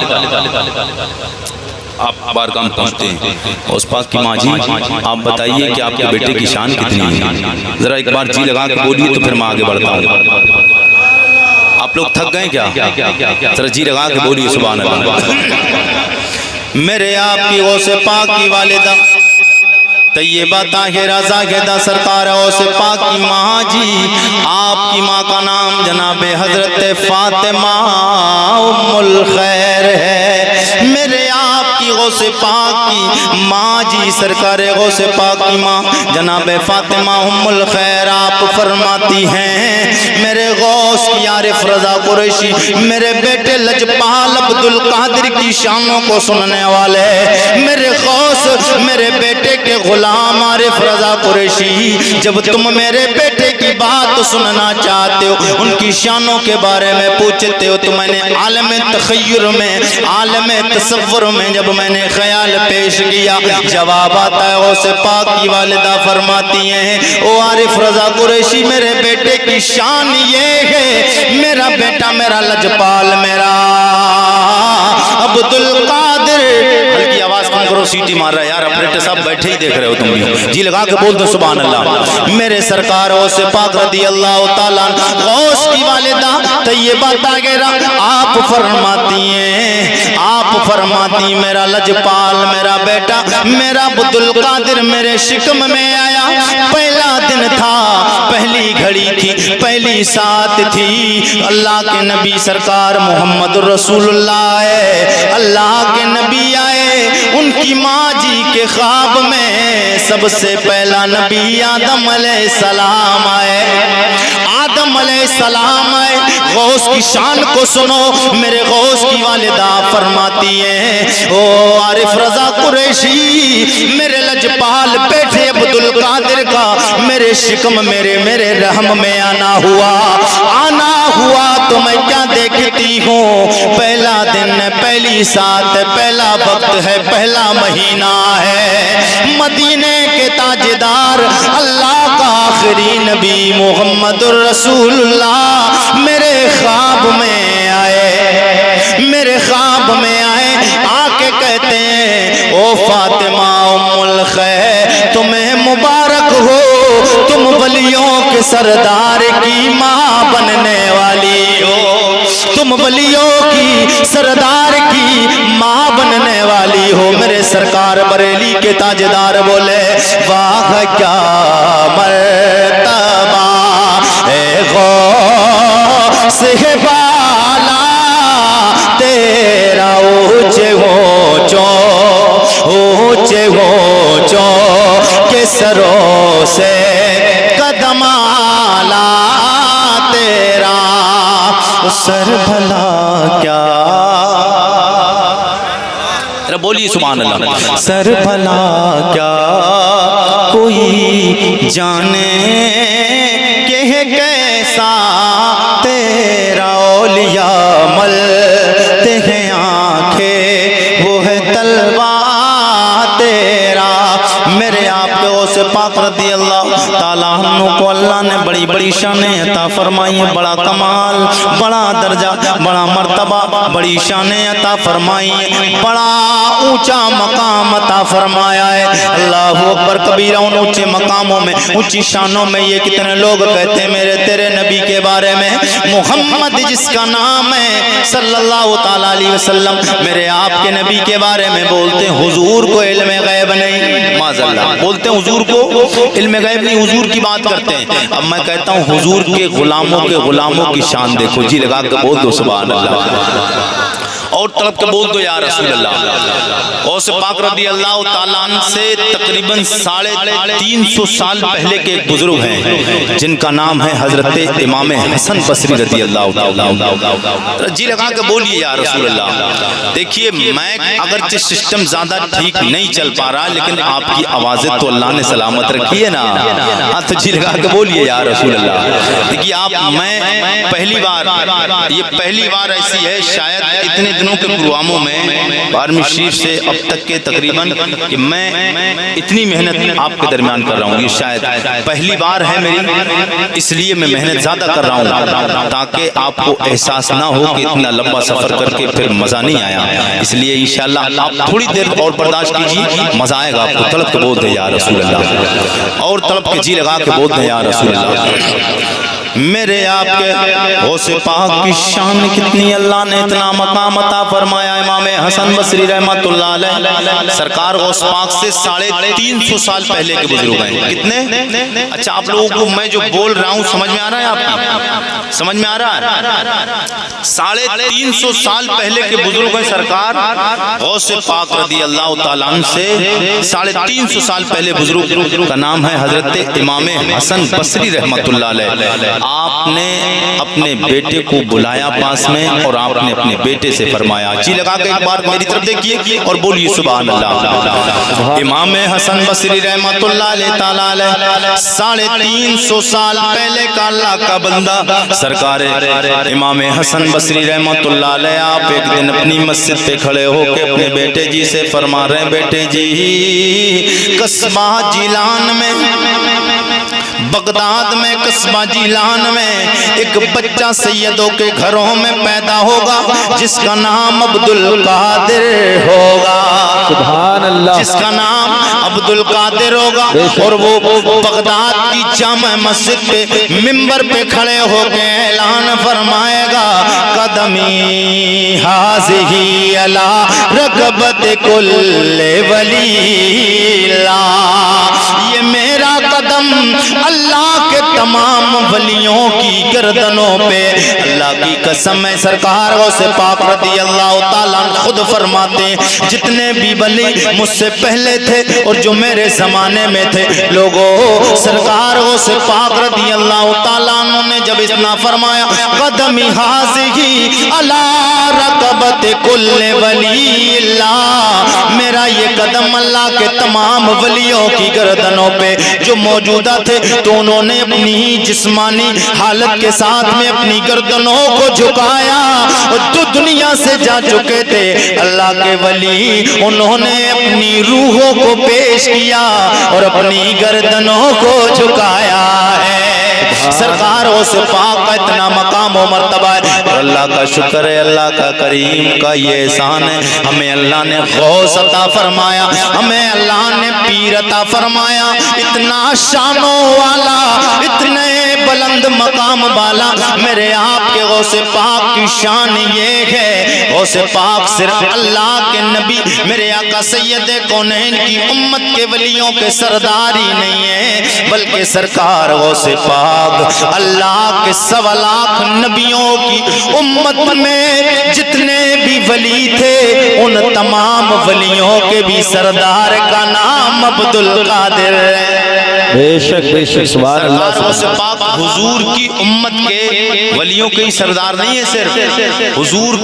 آپ بارگاہ میں پہنچتے ہیں، غوث پاک کی ماں جی آپ بتائیے کہ آپ کے بیٹے کی شان کتنی ہے؟ ذرا ایک بار جی لگا کے بولیے تو پھر میں آگے بڑھتا ہوں۔ آپ لوگ تھک گئے کیا؟ ذرا جی لگا کے بولیے سبحان اللہ۔ میرے آپ کی غوث پاک کی والدہ طیبہ طاہرہ زاہدہ سرکار غوث پاک کی ماں جی، آپ کی ماں کا نام جناب حضرت فاطمہ ام الخیر ہے۔ میرے آپ کی غوث پاک کی ماں جی سرکار غوث پاک کی ماں جناب فاطمہ ام الخیر آپ فرماتی ہیں، میرے غوث کی عارف رضا قریشی میرے بیٹے لجپال عبد القادر کی شانوں کو سننے والے، میرے غوث میرے بیٹے کے غلام عارف رضا قریشی جب تم میرے بیٹے کی بات سننا چاہتے ہو، ان کی شانوں کے بارے میں پوچھتے ہو، تو میں نے عالم تخیر میں، عالم تصور میں جب میں نے خیال پیش کیا، جواب آتا ہے غوث پاک کی والدہ فرماتی ہیں، او عارف رضا قریشی میرے بیٹے کی شان یہ ہے، میرا بیٹا میرا لجپال میرا عبد القادر، ہلکی آواز کم کرو سیٹی مار رہا ہے یار، اپریٹر صاحب بیٹھے ہی دیکھ رہے ہو تم بھی، جی لگا کے بول دو سبحان اللہ۔ میرے سرکار غوث پاک رضی اللہ تعالیٰ غوث کی والدہ طیبہ طاہرہ آپ فرماتی ہیں، آپ فرماتی میرا لجپال میرا بیٹا میرا عبد القادر میرے شکم میں آیا، پہلا دن تھا، پہلی گھڑی تھی، پہلی ساتھ تھی، اللہ کے نبی سرکار محمد رسول اللہ ہے، اللہ کے نبی آئے، ان کی ماں جی کے خواب میں سب سے پہلا نبی آدم علیہ السلام آئے، آدم علیہ السلام آئے۔ غوث کی شان کو سنو، میرے غوث کی والدہ فرماتی ہیں، او عارف رضا قریشی میرے لجپال بیٹے عبد القادر کا میرے شکم میرے رحم میں آنا ہوا تو میں کیا دیکھتی ہوں، پہلا دن ہے، پہلی ساتھ ہے، پہلا وقت ہے، پہلا مہینہ ہے، مدینے کے تاجدار اللہ کا آخری نبی محمد الرسول اللہ میرے خواب میں آئے، میرے خواب میں آئے، آ کے کہتے ہیں او فاطمہ ام الخیر تمہیں مبارک ہو، تم ولیوں کے سردار کی ماں بننے والی ہو، تم ولیوں کی سردار کی ماں بننے والی ہو۔ میرے سرکار بریلی کے تاجدار بولے واہ کیا مرتبہ اے غوث بالا تیرا اونچے اونچو کے سروں سے قدم آلا تیرا سر بھلا کیا، بولیے سبحان اللہ، سر بھلا کیا کوئی جانے کہ کیسا تیرا اولیاء ملتے ہیں آنکھیں وہ ہے طلبہ تیرا۔ میرے آپ کے غوث پاک رضی اللہ تعالیٰ عنہ کو اللہ نے بڑی بڑی بڑی شانیں عطا فرمائی ہیں، بڑا کمال، بڑا درجہ، بڑا مرتبہ، بڑی شانیں عطا فرمائی ہیں، بڑا اونچا مقام عطا فرمایا ہے۔ اللہ اکبر کبیرہ۔ ان اونچے مقاموں میں، اونچی شانوں میں یہ کتنے لوگ کہتے ہیں میرے تیرے نبی کے بارے میں، محمد جس کا نام ہے صلی اللہ تعالیٰ علیہ وسلم، میرے آپ کے نبی کے بارے میں بولتے ہیں حضور کو علم غیب نہیں، معاذ اللہ، بولتے ہیں حضور کو علم غیب نہیں، حضور کی بات کرتے ہیں۔ اب میں کہتا ہوں حضور کے غلاموں کی شان دیکھو، جی لگا کے بول دو سبحان اللہ، اور طلب کے بول دو یا رسول اللہ۔ غوث پاک رضی اللہ تعالیٰ عنہ سے تقریباً 350 سال پہلے کے ایک بزرگ ہیں جن کا نام ہے حضرت امام حسن بصری رضی اللہ تعالیٰ۔ جی لگا کے بولیے یا رسول اللہ۔ دیکھیے میں اگرچہ سسٹم زیادہ ٹھیک نہیں چل پا رہا لیکن آپ کی آوازیں تو اللہ نے سلامت رکھی ہے نا، ہاں تو جی لگا کے بولیے یا رسول اللہ۔ دیکھیے آپ، میں پہلی بار ایسی ہے شاید اتنے دنوں کے پروگراموں میں 12ویں شریف سے اب تک کے تقریباً کہ میں اتنی محنت آپ کے درمیان کر رہا ہوں، یہ شاید پہلی بار ہے میری، اس لیے میں محنت زیادہ کر رہا ہوں تاکہ آپ کو احساس نہ ہو کہ اتنا لمبا سفر کر کے پھر مزہ نہیں آیا، اس لیے انشاءاللہ آپ تھوڑی دیر اور برداشت کیجیے، مزہ آئے گا آپ کو۔ طلب کے بول دیں یا رسول اللہ، اور طلب کے جی لگا کے بول دیں یا رسول اللہ۔ میرے آپ کے غوث پاک کی شان کتنی، اللہ نے اتنا مقام عطا فرمایا۔ امام حسن بصری رحمت اللہ علیہ سرکار غوث پاک سے 350 سال پہلے کے بزرگ ہیں۔ کتنے؟ اچھا آپ لوگوں کو میں جو بول رہا ہوں سمجھ میں آ رہا ہے؟ آپ سمجھ میں آ رہا ہے؟ 350 سال پہلے کے بزرگ ہیں سرکار غوث پاک رضی اللہ تعالیٰ عنہ سے 350 سال پہلے بزرگ کا نام ہے حضرت امام حسن بصری رحمت اللہ علیہ۔ آپ نے اپنے بیٹے کو بلایا پاس میں اور آپ نے اپنے بیٹے سے فرمایا، جی لگا کے ایک بار میری طرف دیکھیے اور بولیے سبحان اللہ۔ امام حسن بصری رحمت اللہ علیہ تعالیٰ علیہ 350 سال پہلے کا اللہ کا بندہ سرکار امام حسن بصری رحمت اللہ علیہ، آپ ایک دن اپنی مسجد پہ کھڑے ہو کے اپنے بیٹے جی سے فرما رہے ہیں، بیٹے جی قصبہ جیلان میں، بغداد میں قصبہ جیلان میں ایک بچہ سیدوں کے گھروں میں پیدا ہوگا جس کا نام عبد القادر ہوگا، سبحان اللہ، جس کا نام عبد القادر ہوگا، اور وہ بغداد کی جامع مسجد پہ منبر پہ کھڑے ہو کے اعلان فرمائے گا، قدمی ہازہی علی رکبت کل ولی اللہ، یہ میرا قدم اللہ کے تمام ولیوں کی گردنوں پہ، اللہ کی قسم ہے سرکار غوث پاک رضی اللہ تعالیٰ خود فرماتے ہیں جتنے بھی ولی مجھ سے پہلے تھے اور جو میرے زمانے میں تھے لوگوں، سرکار غوث پاک رضی اللہ تعالیٰ نے جب اتنا فرمایا قدمی ہازہی علی رکبت کل ولی اللہ، میرا یہ قدم اللہ کے تمام ولیوں کی گردنوں پہ جو موجودہ تھے تو انہوں نے اپنی جسمانی حالت کے ساتھ میں اپنی گردنوں کو جھکایا، جو دنیا سے جا چکے تھے اللہ کے ولی انہوں نے اپنی روحوں کو پیش کیا اور اپنی گردنوں کو جھکایا ہے۔ سرکار غوث پاک کا اتنا مقام و مرتبہ ہے، اور اللہ کا شکر ہے، اللہ کا کریم کا یہ احسان ہے، ہمیں اللہ نے غوث عطا فرمایا، ہمیں اللہ نے پیر عطا فرمایا، اتنا شانوں والا، اتنے بلند مقام والا میرے آپ کے غوث پاک کی شان یہ ہے، غوث پاک صرف اللہ کے نبی میرے آقا سید کونین کی امت کے ولیوں کے سردار ہی نہیں ہے، بلکہ سرکار غوث پاک اللہ کے 1.25 لاکھ نبیوں کی امت میں جتنے بھی ولی تھے ان تمام ولیوں کے بھی سردار کا نام عبد القادر ہے۔ بے شک سبحان اللہ۔ غوث پاک حضور کی امت کے ولیوں کے سردار نہیں ہے، صرف حضور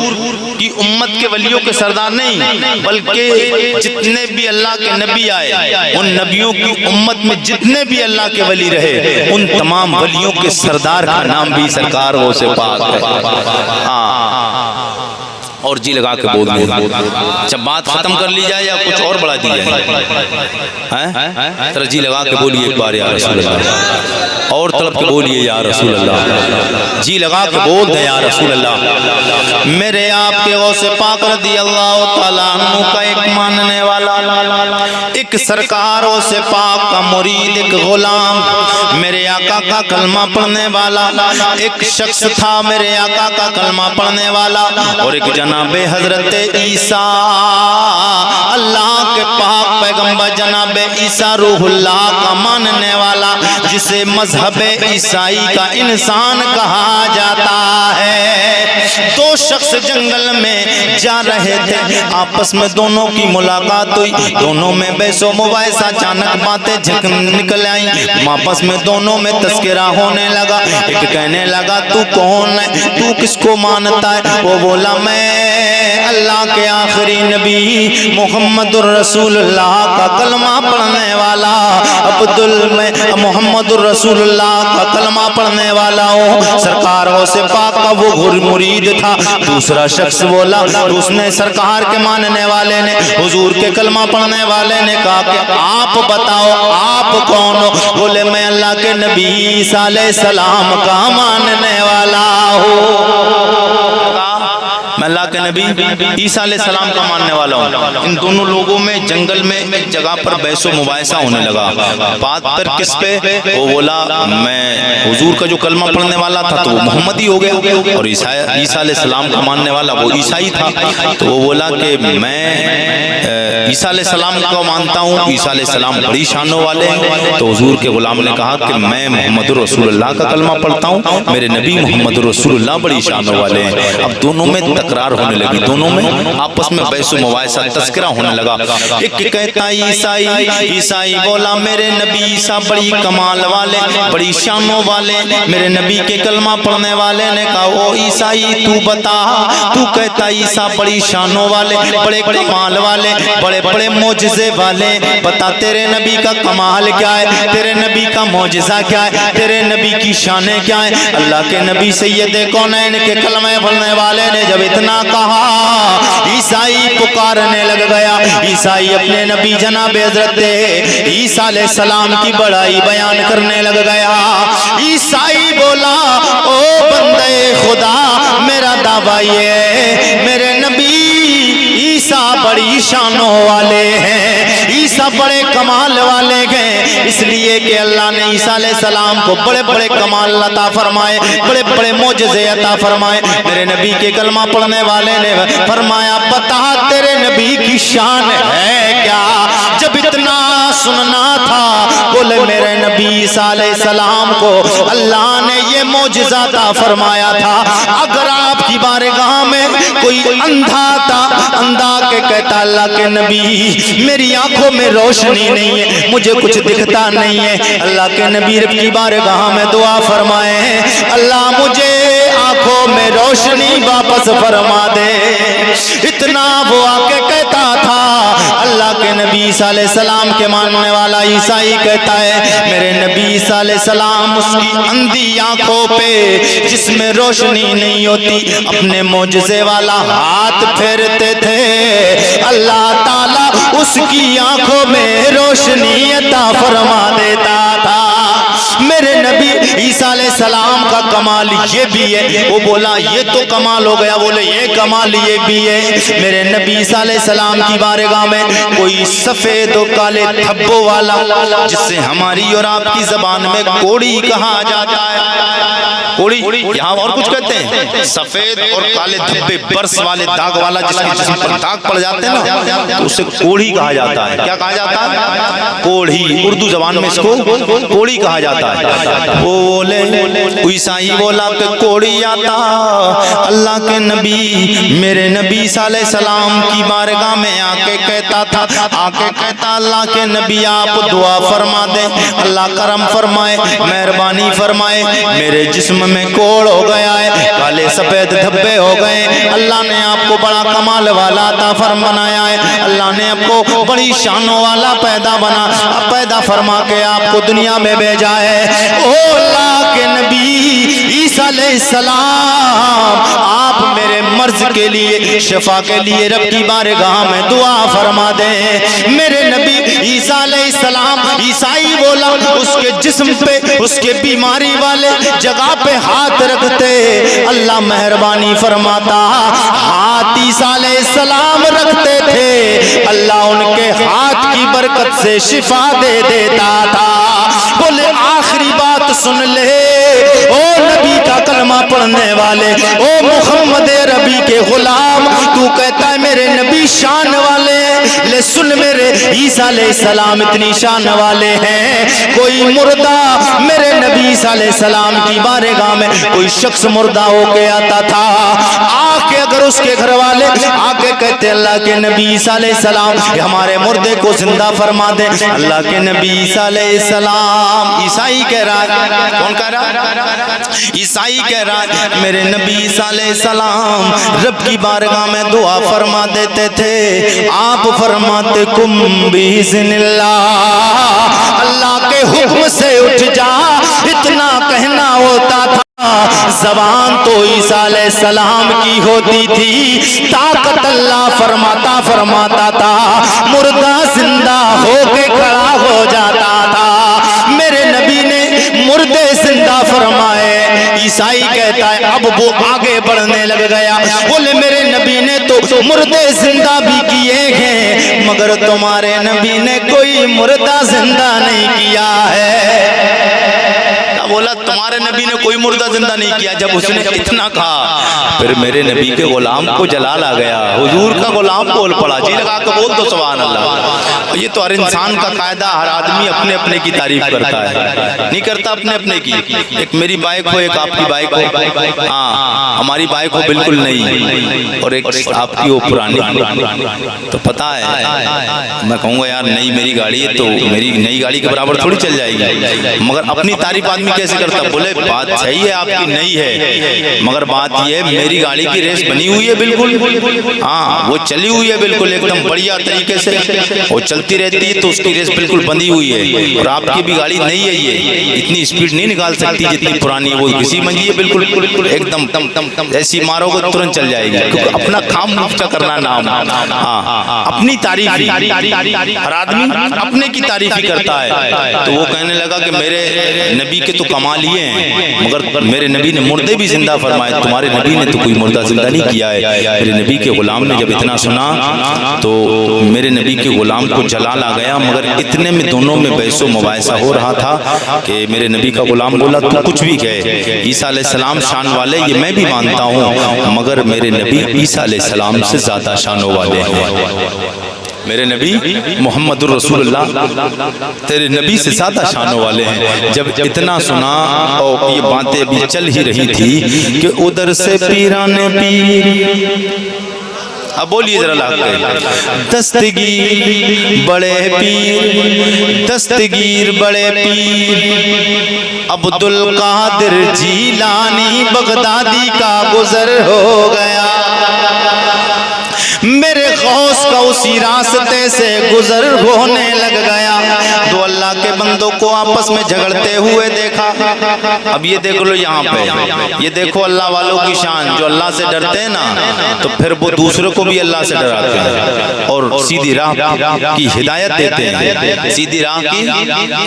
کی امت کے ولیوں کے سردار نہیں بلکہ جتنے بھی اللہ کے نبی آئے ان نبیوں کی امت میں جتنے بھی اللہ کے ولی رہے ان تمام ولیوں کے سردار کا نام بھی سرکار غوث پاک ہے۔ اور جی لگا کے بول دیں، جب بات ختم کر لی جائے یا کچھ اور بڑھا دی جائے، جی لگا کے بولیے ایک بار یا رسول اللہ۔ اور طلب کے بولیے یا رسول اللہ، جی لگا کے بول دیں یا رسول اللہ۔ میرے آپ کے غوث پاک رضی اللہ تعالیٰ عنہ کا ایک ماننے والا، ایک سرکار غوث پاک کا مرید، ایک غلام، میرے آقا کا کلمہ پڑھنے والا ایک شخص تھا، میرے آقا کا کلمہ پڑھنے والا، اور ایک جناب حضرت عیسیٰ، اللہ کے پاک پیغمبر جناب عیسیٰ روح اللہ کا ماننے والا، جسے مذہب عیسائی کا انسان کہا جاتا ہے۔ دو شخص جنگل میں جا رہے تھے، آپس میں دونوں کی ملاقات ہوئی، دونوں میں بحث و مباحثہ، اچانک باتیں نکل آئیں، آپس میں دونوں میں تذکرہ ہونے لگا۔ ایک کہنے لگا تو کون ہے، تو کس کو مانتا ہے؟ وہ بولا میں اللہ کے آخری نبی محمد الرسول اللہ کا کلمہ پڑھنے والا میں محمد الرسول اللہ کا کلمہ پڑھنے والا ہوں، سرکار غوث پاک کا وہ مرید تھا۔ دوسرا شخص بولا، اس نے سرکار کے ماننے والے نے، حضور کے کلمہ پڑھنے والے نے کہا کہ آپ بتاؤ آپ کون ہو؟ بولے میں اللہ کے نبی عیسیٰ علیہ السلام کا ماننے والا ہوں، میں اللہ کے نبی عیسیٰ علیہ السلام کا ماننے والا ہوں۔ ان دونوں لوگوں میں جنگل میں ایک جگہ پر بحث و مباحثہ ہونے لگا، بات پر کس پہ؟ وہ بولا میں حضور کا جو کلمہ پڑھنے والا تھا تو وہ محمدی ہو گیا، اور عیسیٰ علیہ السلام کا ماننے والا وہ عیسائی تھا، تو وہ بولا کہ میں عیسیٰ علیہ السلام کو مانتا ہوں، عیسیٰ علیہ السلام بڑی شانوں والے ہیں۔ تو حضور کے غلام نے کہا کہ میں محمد رسول اللہ کا کلمہ پڑھتا ہوں، میرے نبی محمد رسول اللہ بڑی شانوں والے ہیں۔ اب دونوں میں تکرار ہونے لگی، دونوں میں آپس میں بحث و مباحثہ تذکرہ ہونے لگا۔ ایک کہتا عیسائی، عیسائی بولا میرے نبی عیسیٰ بڑی کمال والے، بڑی شانوں والے، میرے نبی کے کلمہ پڑھنے والے نے کہا او عیسائی تو بتا، تو کہتا عیسیٰ بڑی شانوں والے، بڑے کمال والے، بڑے بڑے معجزے والے، بتا تیرے نبی کا کمال کیا ہے، تیرے نبی کا معجزہ کیا ہے، تیرے نبی کی شانیں کیا ہیں؟ اللہ کے نبی سید کونین کے کلمہ پڑھنے والے نے جب اتنا کہا، عیسائی پکارنے لگ گیا۔ عیسائی اپنے نبی جناب حضرت عیسیٰ علیہ السلام کی بڑائی بیان کرنے لگ گیا۔ عیسائی بولا او بندے خدا، میرا دعویٰ یہ ہے میرے نبی عیسیٰ بڑی شانوں والے ہیں، عیسیٰ بڑے کمال والے ہیں، اس لیے کہ اللہ نے عیسیٰ علیہ السلام کو بڑے بڑے کمال عطا فرمائے، بڑے بڑے معجزے عطا فرمائے۔ میرے نبی کے کلمہ پڑھنے والے نے فرمایا بتا تیرے نبی کی شان ہے کیا؟ جب اتنا سننا تھا بولے میرے نبی عیسیٰ علیہ السلام کو اللہ نے یہ معجزہ عطا فرمایا تھا، اگر آپ کی بارگاہ میں کوئی اندھا تھا، اندھا کے کہتا اللہ کے نبی میری آنکھوں میں روشنی نہیں ہے، مجھے کچھ دکھتا نہیں ہے، اللہ کے نبی رب کی بارگاہ میں دعا فرمائے اللہ مجھے آنکھوں میں روشنی واپس فرما دے۔ اتنا وہ آ کے کہتا تھا، اللہ کے نبی عیسیٰ علیہ السلام کے ماننے والا عیسائی کہتا ہے میرے نبی عیسیٰ علیہ السلام اس کی اندھی آنکھوں پہ جس میں روشنی نہیں ہوتی اپنے معجزے والا ہاتھ پھیرتے تھے، اللہ تعالیٰ اس کی آنکھوں میں روشنی عطا فرما دیتا تھا۔ میرے نبی عیسیٰ علیہ السلام کا کمال یہ بھی ہے، وہ بولا یہ تو کمال ہو گیا، بولے یہ کمال یہ بھی ہے، میرے نبی عیسیٰ علیہ السلام کی بارگاہ میں کوئی سفید و کالے دھبوں والا، جسے ہماری اور آپ کی زبان میں کوڑی کہا جاتا ہے، کوڑی یہاں اور کچھ کہتے ہیں، سفید اور کالے دھبے برس والے داغ والا جس کے جسم پر داغ پڑ جاتے ہیں نا تو اسے کوڑی کہا جاتا ہے۔ کیا کہا جاتا ہے؟ کوڑی، اردو زبان میں اس کو کوڑی کہا جاتا ہے۔ وہ بولے عیسائی بولا کہ کوڑی آتا اللہ کے نبی میرے نبی عیسیٰ علیہ السلام کی بارگاہ میں آ کے کہتا تھا، آ کے کہتا اللہ کے نبی آپ دعا فرما دیں، اللہ کرم فرمائے، مہربانی فرمائے، میرے جسم میں کوڑ ہو گیا ہے، کالے سفید دھبے ہو گئے، اللہ نے آپ کو بڑا کمال والا عطا فرما بنایا ہے، اللہ نے آپ کو بڑی شانوں والا پیدا فرما کے آپ کو دنیا میں بھیجا ہے۔ او اللہ کے نبی عیسیٰ علیہ السلام آپ میرے مرض مرض کے لیے شفا کے لیے رب کی بارگاہ میں دعا فرما دے۔ میرے نبی عیسیٰ علیہ السلام، عیسائی بولا اس کے جسم پہ اس کے بیماری والے جگہ پہ ہاتھ رکھتے، اللہ مہربانی فرماتا ہاتھ عیسیٰ علیہ السلام رکھتے تھے، اللہ ان کے ہاتھ کی برکت سے شفا دے دیتا تھا۔ بولے آخری بات سن لے او نبی کا کلمہ پڑھنے والے، او محمد ربی کے غلام، تو کہتا ہے میرے نبی شان والے، لے سن میرے عیسیٰ علیہ السلام اتنی شان والے ہیں، کوئی مردہ میرے نبی عیسیٰ علیہ السلام کی بارگاہ میں کوئی شخص مردہ ہو کے آتا تھا، آ کے اگر اس کے گھر والے آ کے کہتے اللہ کے نبی عیسیٰ علیہ السلام کہ ہمارے مردے کو زندہ فرما دے، اللہ کے نبی عیسیٰ علیہ السلام، عیسائی کہہ رہا ہے، کون کہہ رہا؟ عیسائی کہہ رہا ہے میرے نبی عیسیٰ علیہ السلام رب کی بارگاہ میں دعا فرما دیتے تھے، آپ فرماتے کم بِإِذْنِ اللہ، اللہ کے حکم سے اٹھ جا، اتنا کہنا ہوتا تھا۔ زبان تو عیسیٰ علیہ السلام کی ہوتی تھی، طاقت اللہ فرماتا تھا، مردہ زندہ ہو کے کھڑا ہو جاتا تھا۔ میرے نبی نے مردے زندہ فرمائے، عیسائی کہتا ہے اب وہ آگے بڑھنے لگ گیا، بولے میرے نبی نے تو مردے زندہ بھی کیے ہیں مگر تمہارے نبی نے کوئی مردہ زندہ نہیں کیا ہے۔ بولا تمہارے نبی نے کوئی مردہ زندہ نہیں کیا۔ جب اس نے اتنا کہا پھر میرے نبی کے غلام کو جلال آ گیا، حضور کا غلام بول پڑا، جی لگا کے بول تو سبحان اللہ۔ یہ تو ہر انسان کا قاعدہ، ہر آدمی اپنے اپنے کی تعریف کرتا ہے، نہیں کرتا اپنے اپنے کی۔ ایک میری بائک ہو، ایک آپ کی بائک ہو، ہاں ہماری بائک ہو بالکل نئی اور ایک آپ کی ہو پرانی، تو پتا ہے میں کہوں گا یار نئی میری گاڑی ہے تو میری نئی گاڑی کے برابر تھوڑی چل جائے گی، مگر اپنی تعریف آدمی کیسے کرتا؟ بولے بات صحیح ہے آپ کی نئی ہے مگر بات یہ ہے میری گاڑی کی ریس بنی ہوئی ہے بالکل، ہاں وہ چلی ہوئی ہے بالکل ایک دم بڑھیا طریقے سے، وہ چلتی رہتی ہے تو اس کی ریس بالکل بندھی ہوئی ہے، اور آپ کی بھی گاڑی نئی ہے، یہ اتنی اسپیڈ نہیں نکال سکتی جتنی پرانی، وہ کسی منجی ہے بالکل ایک دم ایسی مارو گے ترنت چل جائے گی، کیونکہ اپنا کام مفتا کرنا نام، ہاں اپنی تعریف، ہر آدمی اپنے کی تعریف ہی کرتا ہے۔ تو وہ کہنے لگا کہ میرے نبی کے تو کمال یہ ہیں مگر میرے نبی نے مردے بھی زندہ فرمائے، تمہارے نبی نے تو کوئی مردہ زندہ نہیں کیا ہے۔ میرے نبی کے غلام نے جب اتنا سنا تو میرے نبی کے غلام کو جلال آ گیا، مگر اتنے میں دونوں میں بحث و مباحثہ ہو رہا تھا کہ میرے نبی کا غلام بولا تو کچھ بھی کہے، عیسیٰ علیہ السلام شان والے یہ میں بھی مانتا ہوں مگر میرے نبی عیسیٰ علیہ السلام سے زیادہ شانوں والے ہیں، میرے نبی محمد الرسول اللہ تیرے نبی سے زیادہ شانوں والے ہیں۔ جب اتنا سنا اور یہ باتیں ابھی چل ہی رہی تھی کہ ادھر سے پیران پیر، اب بولیے ذرا لاکھ کے، دستگیر بڑے پیر، دستگیر بڑے پیر، عبد القادر جیلانی بغدادی کا گزر ہو گیا، میرے غوث کا اسی راستے سے گزر ہونے لگ گیا۔ دو اللہ کے بندوں کو آپس میں جھگڑتے ہوئے دیکھا۔ اب یہ دیکھ لو یہاں پہ، یہ دیکھو اللہ والوں کی شان، جو اللہ سے ڈرتے ہیں نا تو پھر وہ دوسروں کو بھی اللہ سے ڈراتے ہیں اور سیدھی راہ کی ہدایت دیتے ہیں، سیدھی راہ کی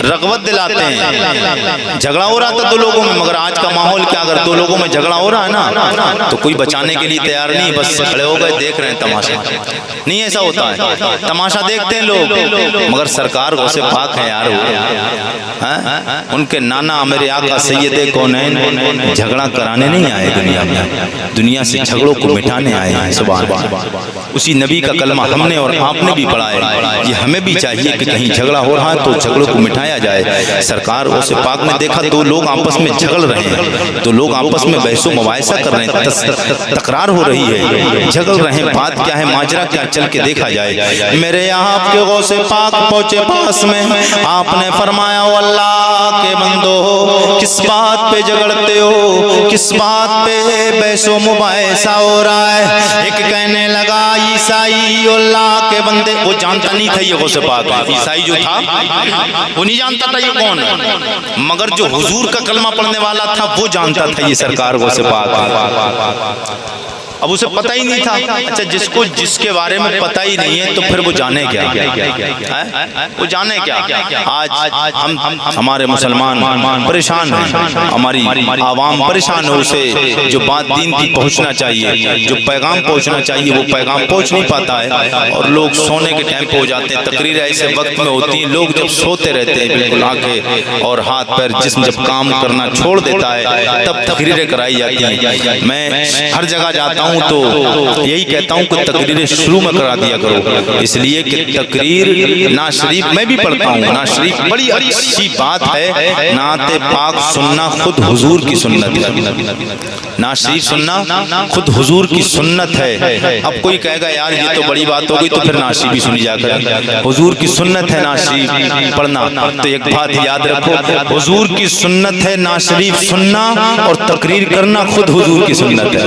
رغبت دلاتے ہیں۔ جھگڑا ہو رہا تھا دو لوگوں میں، مگر آج کا ماحول کیا، اگر دو لوگوں میں جھگڑا ہو رہا ہے نا تو کوئی بچانے کے لیے تیار نہیں، بس کھڑے ہو گئے دیکھ رہے ہیں تماشا، نہیں ایسا ہوتا ہے، تماشا دیکھتے ہیں لوگ، مگر سرکار غوث پاک ہے یار، ان کے نانا میرے آقا سید کونین جھگڑا کرانے نہیں آئے دنیا میں، دنیا سے جھگڑوں کو مٹانے آئے ہیں۔ سبحان اللہ، اسی نبی کا کلمہ ہم نے اور آپ نے بھی پڑھا ہے، یہ ہمیں بھی چاہیے کہ کہیں جھگڑا ہو رہا ہے تو جھگڑوں کو مٹایا جائے۔ سرکار غوث پاک نے دیکھا دو لوگ آپس میں جھگڑ رہے ہیں، دو لوگ آپس میں بحث و مباحثہ کر رہے ہیں، تکرار ہو رہی ہے، جھگڑ رہے ہیں، بات کیا ہے، ماجرا کیا، چل کے دیکھا جائے۔ میرے یہاں آپ کے غوث پاک پہنچے پاس میں، آپ نے فرمایا او اللہ کے بندو کس بات پہ جھگڑتے ہو، کس بات پہ بحث و مباحثہ ہو رہا ہے؟ ایک کہنے لگا عیسائی اللہ کے بندے، وہ جانتا نہیں تھا یہ غوث پاک ہے، عیسائی جو تھا وہ نہیں جانتا تھا یہ کون ہے، مگر جو حضور کا کلمہ پڑھنے والا تھا وہ جانتا تھا یہ سرکار غوث پاک ہے۔ اب اسے پتہ ہی نہیں تھا. اچھا جس کے بارے میں پتہ ہی نہیں ہے تو پھر وہ جانے کیا؟ وہ جانے کیا؟ آج ہمارے مسلمان پریشان ہیں، ہماری عوام پریشان ہے. اسے جو بات دین کی پہنچنا چاہیے، جو پیغام پہنچنا چاہیے، وہ پیغام پہنچ نہیں پاتا ہے. اور لوگ سونے کے ٹائم پہ ہو جاتے ہیں، تقریریں ایسے وقت میں ہوتی ہیں، لوگ جب سوتے رہتے ہیں بالکل آنکھیں اور ہاتھ پیر جسم جب کام کرنا چھوڑ دیتا ہے تب تقریریں کرائی جاتی ہیں. میں ہر جگہ جاتا ہوں تو یہی کہتا ہوں کہ تقریریں شروع میں کرا دیا کرو، اس لیے کہ تقریر نعت شریف میں بھی پڑھتا ہوں. نعت شریف بڑی اچھی بات ہے، نعت پاک سننا خود حضور کی سنت ہے. نعت شریف سننا خود حضور کی سنت ہے. اب کوئی کہے گا یار یہ تو بڑی بات ہو گئی تو پھر نعت شریف بھی سنی جا کر. حضور کی سنت ہے نعت شریف پڑھنا. تو ایک بات یاد رکھو، حضور کی سنت ہے نعت شریف سننا، اور تقریر کرنا خود حضور کی سنت ہے.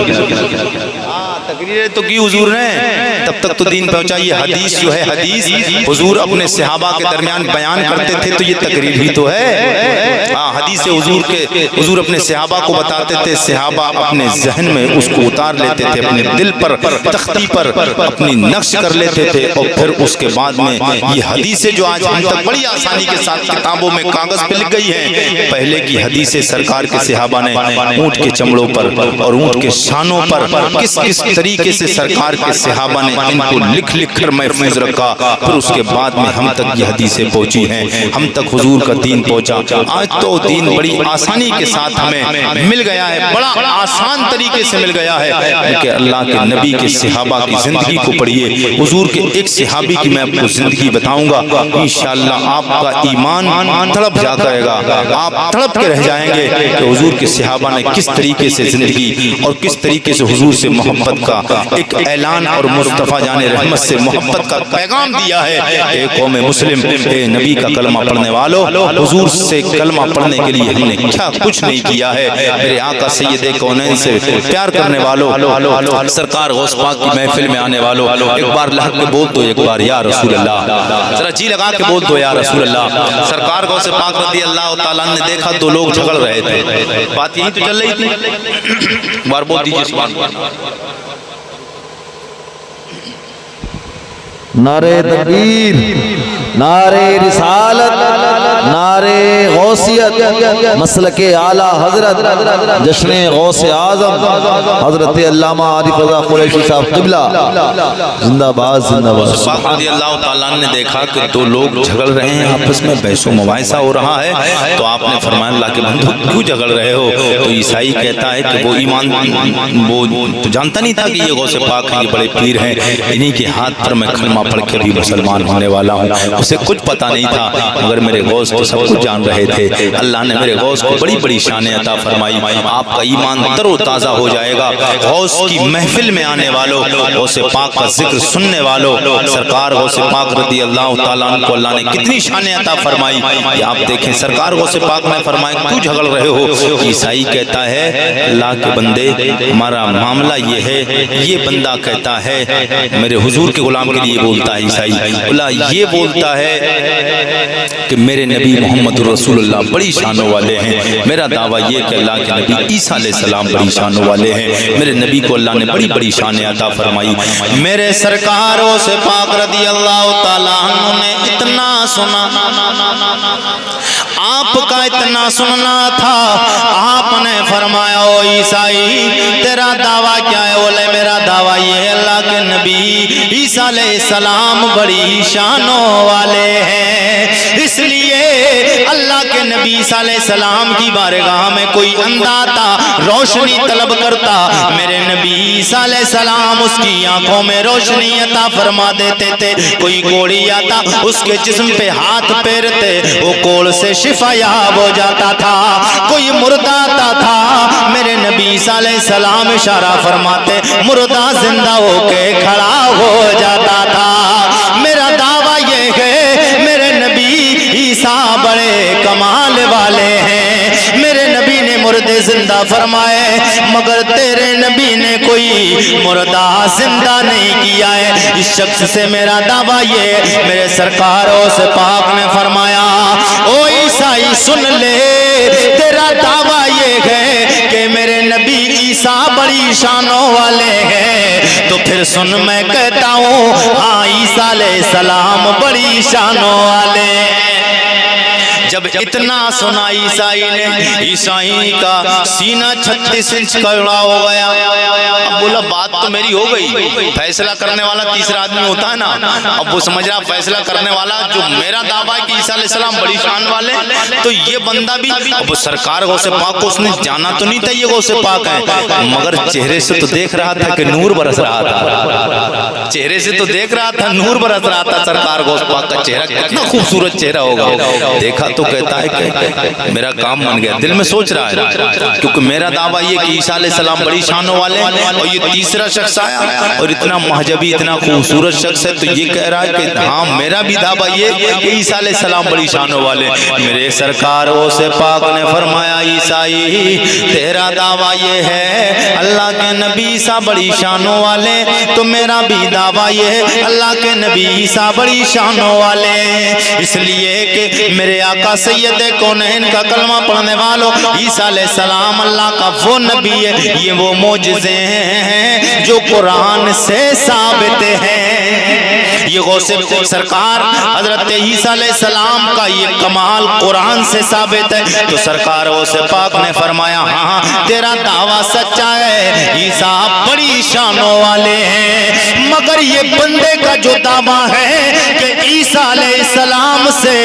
تقریریں تو کی حضور نے، تب تک تو دین پہنچا. یہ حدیث جو ہے، حدیث حضور اپنے صحابہ کے درمیان بیان کرتے تھے تو یہ تقریر بھی تو ہے. حدیث حضور اپنے صحابہ کو بتاتے تھے، صحابہ اپنے ذہن میں اس کو اتار لیتے تھے، اپنے دل پر تختی پر اپنی نقش کر لیتے تھے، اور پھر اس کے بعد میں یہ حدیثیں جو آج ہم تک بڑی آسانی کے ساتھ کتابوں میں کاغذ پہ لکھ گئی ہیں، پہلے کی حدیثیں سرکار کے صحابہ نے اونٹ کے چمڑوں پر اور اونٹ کے شانوں پر کس طریقے سے سرکار کے صحابہ نے ان کو لکھ کر محفوظ رکھا. پھر اس کے بعد میں ہم تک یہ حدیثیں پہنچی ہیں، ہم تک حضور کا دین پہنچا. آج تو دین بڑی آسانی کے ساتھ ہمیں مل گیا ہے، بڑا آسان طریقے سے مل گیا ہے. کہ اللہ کے نبی کے صحابہ کی زندگی کو پڑھیے. حضور کے ایک صحابی کی میں آپ کو زندگی بتاؤں گا، انشاءاللہ آپ کا ایمان تڑپ جا کرے گا. آپ تڑپ کے رہ جائیں گے کہ حضور کے صحابہ نے کس طریقے سے زندگی اور کس طریقے سے حضور سے محبت کا ایک اعلان اور مصطفیٰ جان رحمت سے محبت کا پیغام دیا ہے. اے قوم مسلم، اے نبی کا کلمہ پڑھنے والوں، حضور سے کلمہ پڑھنے کے لیے ہم نے کیا کچھ نہیں کیا ہے. میرے آقا سید کونین سے پیار کرنے والوں، سرکار غوث پاک کی محفل میں آنے والوں، ایک بار لہک کے بول دو ایک بار یا رسول اللہ. ذرا جی لگا کے بول دو یا رسول اللہ. سرکار غوث پاک رضی اللہ تعالیٰ نے دیکھا دو لوگ جھگڑ رہے تھے. بات یہی تو چل رہی تھی. بار بول دیجیے سبحان اللہ. نعرے تکبیر، نعرے رسالت، نعرے غوثیت، مسلک اعلیٰ حضرت جشن غوث اعظم حضرت علامہ عارف رضا قریشی صاحب قبلہ زندہ باد زندہ باد. رضی اللہ تعالیٰ نے دیکھا کہ دو لوگ جھگڑ رہے ہیں، آپس میں بحث و مباحثہ ہو رہا ہے. تو آپ نے فرمایا اللہ کے بندو کیوں جھگڑ رہے ہو؟ تو عیسائی کہتا ہے کہ وہ ایمان وہ تو جانتا نہیں تھا کہ یہ غوث پاک ہیں، یہ بڑے پیر ہیں، انہی کے ہاتھ پر میں کلمہ پڑھ کے بھی مسلمان ہونے والا ہوں. اسے کچھ پتہ نہیں تھا، مگر میرے غوث تو سب کچھ جان رہے تھے. اللہ نے میرے غوث کو بڑی بڑی شانیں عطا فرمائی. آپ کا ایمان تر و تازہ ہو جائے گا. غوث کی محفل میں آنے والوں، غوث پاک کا ذکر سننے والوں، سرکار غوث پاک رضی اللہ تعالیٰ عنہ کو اللہ نے کتنی شانیں عطا فرمائی. یہ آپ دیکھیں سرکار غوث پاک نے فرمایا کیوں جھگڑ رہے ہو؟ عیسائی کہتا ہے اللہ کے بندے ہمارا معاملہ یہ ہے، یہ بندہ کہتا ہے میرے حضور کے غلام کے لیے بولتا ہے عیسائی، اللہ یہ بولتا ہے کہ میرے نبی محمد رسول اللہ بڑی شانوں والے ہیں. میرا دعویٰ یہ کہ اللہ کے نبی عیسیٰ علیہ السلام بڑی شانوں والے ہیں. میرے نبی کو اللہ نے بڑی بڑی شانیں عطا فرمائی. میرے سرکار غوث پاک رضی اللہ تعالیٰ عنہ نے اتنا سنا، آپ کا اتنا سننا تھا. آپ نے فرمایا او عیسائی تیرا دعویٰ کیا ہے؟ بولے میرا دعویٰ یہ ہے اللہ کے نبی عیسیٰ علیہ السلام بڑی شانوں والے ہیں. اس لیے اللہ کے نبی عیسیٰ علیہ السلام کی بارگاہ میں کوئی اندھا آتا روشنی طلب کرتا، میرے نبی عیسیٰ علیہ السلام اس کی آنکھوں میں روشنی عطا فرما دیتے تھے. کوئی کوڑی آتا اس کے جسم پہ ہاتھ پھیرتے وہ کوڑ سے شفا یاب ہو جاتا تھا. کوئی مردہ آتا تھا، میرے نبی عیسیٰ علیہ السلام اشارہ فرماتے مردہ زندہ ہو کے کھڑا ہو جاتا تھا. میرا دعویٰ یہ ہے میرے نبی عیسیٰ بڑے کمال والے ہیں. میرے نبی نے مردے زندہ فرمائے، مگر تیرے نبی نے کوئی کوئی مردہ زندہ نہیں کیا ہے۔ اس شخص سے میرا دعویٰ یہ، میرے سرکار غوث پاک نے فرمایا او عیسائی سن لے، تیرا دعویٰ یہ ہے کہ میرے نبی عیسیٰ بڑی شانوں والے ہیں، تو پھر سن میں کہتا ہوں ہاں عیسیٰ علیہ السلام بڑی شانوں والے ہیں۔ جب اتنا سنا عیسائی نے، عیسائی کا سینہ 36 انچ کا چوڑا ہو گیا۔ اب بولا بات تو میری ہو گئی، فیصلہ کرنے والا تیسرا آدمی ہوتا ہے نا، اب وہ سمجھ رہا فیصلہ کرنے والا جو میرا دعویٰ ہے کہ عیسیٰ علیہ السلام بڑی شان والے، تو یہ بندہ بھی اب سرکار غوث پاک کو اس نے جانا تو نہیں تھا یہ غوث پاک ہے، مگر چہرے سے تو دیکھ رہا تھا کہ نور برس رہا تھا، چہرے سے تو دیکھ رہا تھا نور برس رہا تھا۔ سرکار غوث پاک کا چہرہ کتنا خوبصورت چہرہ ہوگا، دیکھا تو کہتا ہے کہ میرا کام بن گیا۔ دل میں سوچ رہا ہے کیونکہ میرا دعویٰ یہ کہ عیسیٰ علیہ السلام بڑی شانوں والے، اور یہ تیسرا شخص آیا اور اتنا مہجبی اتنا خوبصورت شخص ہے، تو یہ کہہ رہا ہے کہ ہاں میرا بھی دعویٰ یہ کہ عیسیٰ علیہ السلام بڑی شانوں والے۔ میرے سرکار غوث پاک نے فرمایا عیسائی تیرا دعویٰ یہ ہے اللہ کے نبی عیسیٰ بڑی شانوں والے، تو میرا بھی دعویٰ یہ ہے اللہ کے نبی عیسیٰ بڑی شانوں والے، اس لیے کہ میرے آقا سید کونین کا کلمہ پڑھنے والوں عیسیٰ علیہ السلام اللہ کا وہ نبی ہے، یہ وہ معجزے ہیں جو قرآن سے ثابت ہیں۔ یہ غوث سرکار حضرت عیسیٰ علیہ السلام کا یہ کمال قرآن سے ثابت ہے، تو سرکار غوث پاک نے فرمایا ہاں تیرا دعویٰ سچا ہے، عیسیٰ بڑی شانوں والے ہیں، مگر یہ بندے کا جو دعویٰ ہے کہ عیسیٰ علیہ السلام سے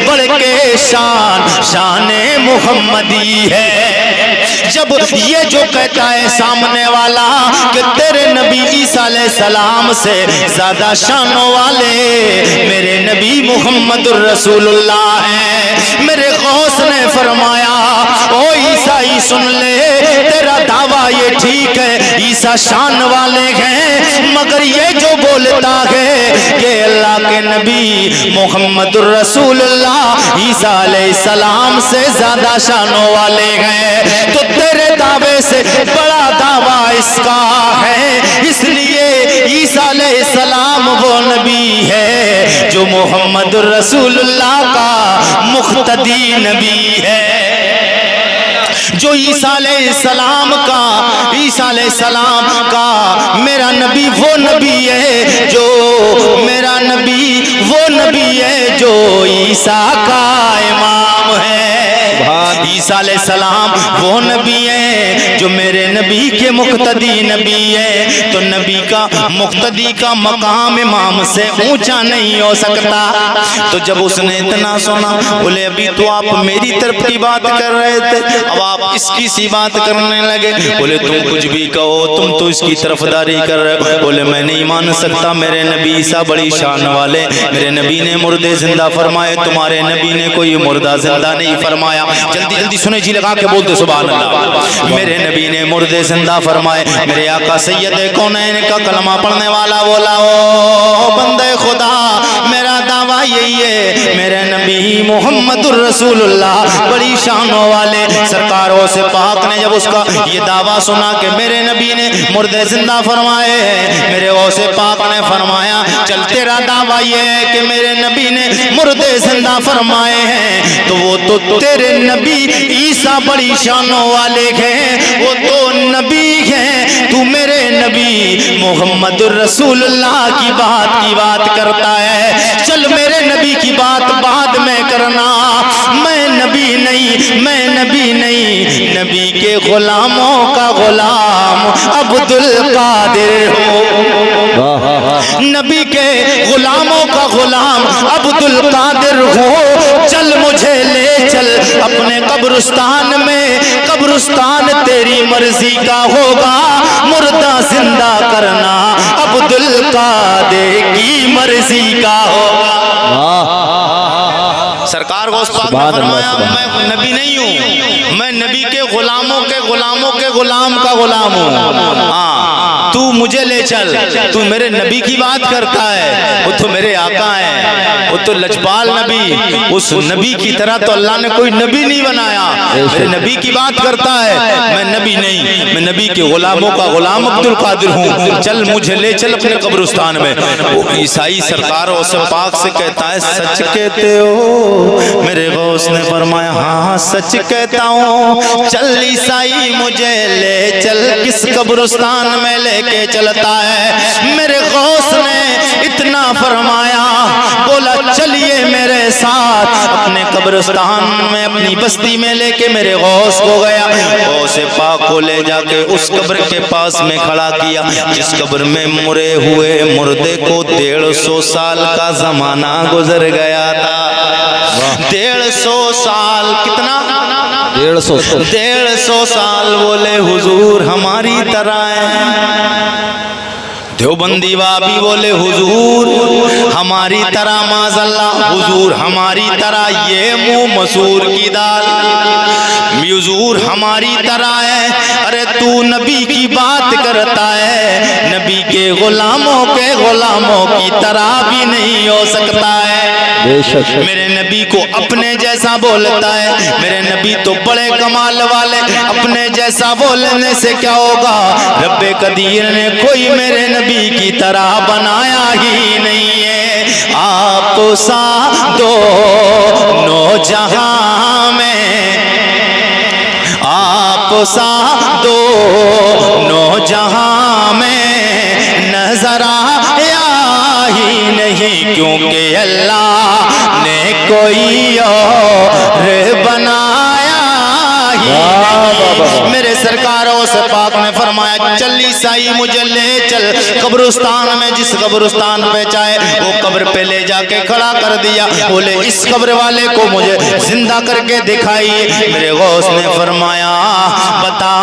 بڑھ کے شان محمدی ہے، جب یہ جو کہتا ہے سامنے والا کہ تیرے نبی عیسیٰ علیہ السلام سے زیادہ شانوں والے میرے نبی محمد الرسول اللہ ہیں، میرے غوث نے فرمایا او عیسائی سن لے تیرا دعویٰ یہ ٹھیک ہے عیسیٰ شان والے ہیں، مگر یہ جو بولتا ہے کہ اللہ کے نبی محمد الرسول اللہ عیسیٰ علیہ السلام سے زیادہ شانوں والے ہیں، تو تیرے دعوے سے بڑا دعویٰ اس کا ہے، اس لیے عیسیٰ علیہ السلام وہ نبی ہے جو محمد الرسول اللہ کا مقتدی نبی ہے، جو عیسیٰ علیہ السلام کا میرا نبی وہ نبی ہے، جو میرا نبی وہ نبی ہے جو عیسیٰ کا امام ہے، عیسیٰ علیہ السلام وہ نبی ہے جو میرے نبی کے مقتدی نبی ہے، تو نبی کا مقتدی کا مقام امام سے اونچا نہیں ہو سکتا۔ تو جب اس نے اتنا سنا بولے ابھی تو آپ میری طرف کی بات کر رہے تھے، اب آپ اس کی سی بات کرنے لگے، بولے تم کچھ بھی کہو تم تو اس کی طرفداری کر رہے ہو، بولے میں نہیں مان سکتا، میرے نبی عیسیٰ بڑی شان والے، میرے نبی نے مردے زندہ فرمائے، تمہارے نبی نے کوئی مردہ زندہ نہیں فرمایا، جلدی جلدی سنے جی لگا کے بولتے سبحان اللہ، میرے نبی نے مردے زندہ فرمائے، میرے آقا سید کونین کا کلمہ پڑھنے والا بولا او بندے خدا میرا دعویٰ یہی ہے میرے نبی محمد الرسول اللہ بڑی شانوں والے۔ سرکار غوث پاک نے جب اس کا یہ دعویٰ سنا کہ میرے نبی نے مردے زندہ فرمائے ہیں، میرے غوث پاک نے فرمایا چل تیرا دعویٰ یہ ہے کہ میرے نبی نے مردے زندہ فرمائے ہیں، تو وہ تو تیرے نبی عیسیٰ بڑی شانوں والے ہیں، وہ تو نبی ہیں، تو میرے نبی محمد الرسول اللہ کی بات کرتا ہے، چل میرے نبی کی بات بعد میں کرنا، میں نبی نہیں، نبی کے غلاموں کا غلام عبد القادر ہوں، نبی کے غلاموں کا غلام عبد القادر ہوں، چل مجھے لے چل اپنے قبرستان میں، قبرستان تیری مرضی کا ہوگا، مردہ زندہ کرنا عبد القادر کی مرضی کا ہوگا۔ سرکار غوث پاک نے فرمایا میں نبی نہیں ہوں، میں نبی کے غلاموں کے غلام کا غلام ہوں، ہاں تو مجھے لے چل، تو میرے نبی کی بات کرتا ہے، وہ تو میرے آقا ہیں، وہ تو لجپال نبی، اس نبی کی طرح تو اللہ نے کوئی نبی نہیں بنایا، میرے نبی کی بات کرتا ہے، میں نبی نہیں، میں نبی کے غلاموں کا غلام عبد القادر ہوں، چل مجھے لے چل اپنے قبرستان میں۔ وہ عیسائی سرکار غوث پاک سے کہتا ہے سچ کہتے ہو؟ میرے غوث نے فرمایا ہاں سچ کہتا ہوں، چل عیسائی مجھے لے چل، کس قبرستان میں لے کے چلتا ہے؟ میرے غوث نے اتنا فرمایا، بولا چلیے میرے ساتھ، اپنے قبرستان میں اپنی بستی میں لے کے میرے غوث کو گیا، غوث پاک کو لے جا کے اس قبر کے پاس میں کھڑا کیا جس قبر میں مرے ہوئے مردے کو 150 سال کا زمانہ گزر گیا تھا۔ 150 سال، کتنا؟ 150 سال۔ بولے حضور ہماری طرح ہے۔ دیوبندی وابی بولے حضور ہماری طرح، معاذ اللہ حضور ہماری طرح یہ منہ مسور کی دال، حضور ہماری طرح ہے۔ ارے تو نبی کی بات کرتا ہے، نبی کے غلاموں کی طرح بھی نہیں ہو سکتا ہے۔ میرے نبی کو اپنے جیسا بولتا ہے، میرے نبی تو بڑے کمال والے، اپنے جیسا بولنے سے کیا ہوگا؟ رب قدیر نے کوئی میرے نبی کی طرح بنایا ہی نہیں ہے۔ آپ سا دونوں جہاں میں، آپ سا دونوں جہاں میں نظر آیا ہی نہیں، کیونکہ اللہ نے کوئی اور بنایا ہی نہیں۔ میرے سرکار غوث پاک نے فرمایا چل عیسائی مجھے لے چل قبرستان میں، جس قبرستان پہ چاہے وہ قبر پہ لے جا کے کھڑا کر دیا۔ بولے اس قبر والے کو مجھے زندہ کر کے دکھائیے۔ میرے غوث نے فرمایا بتا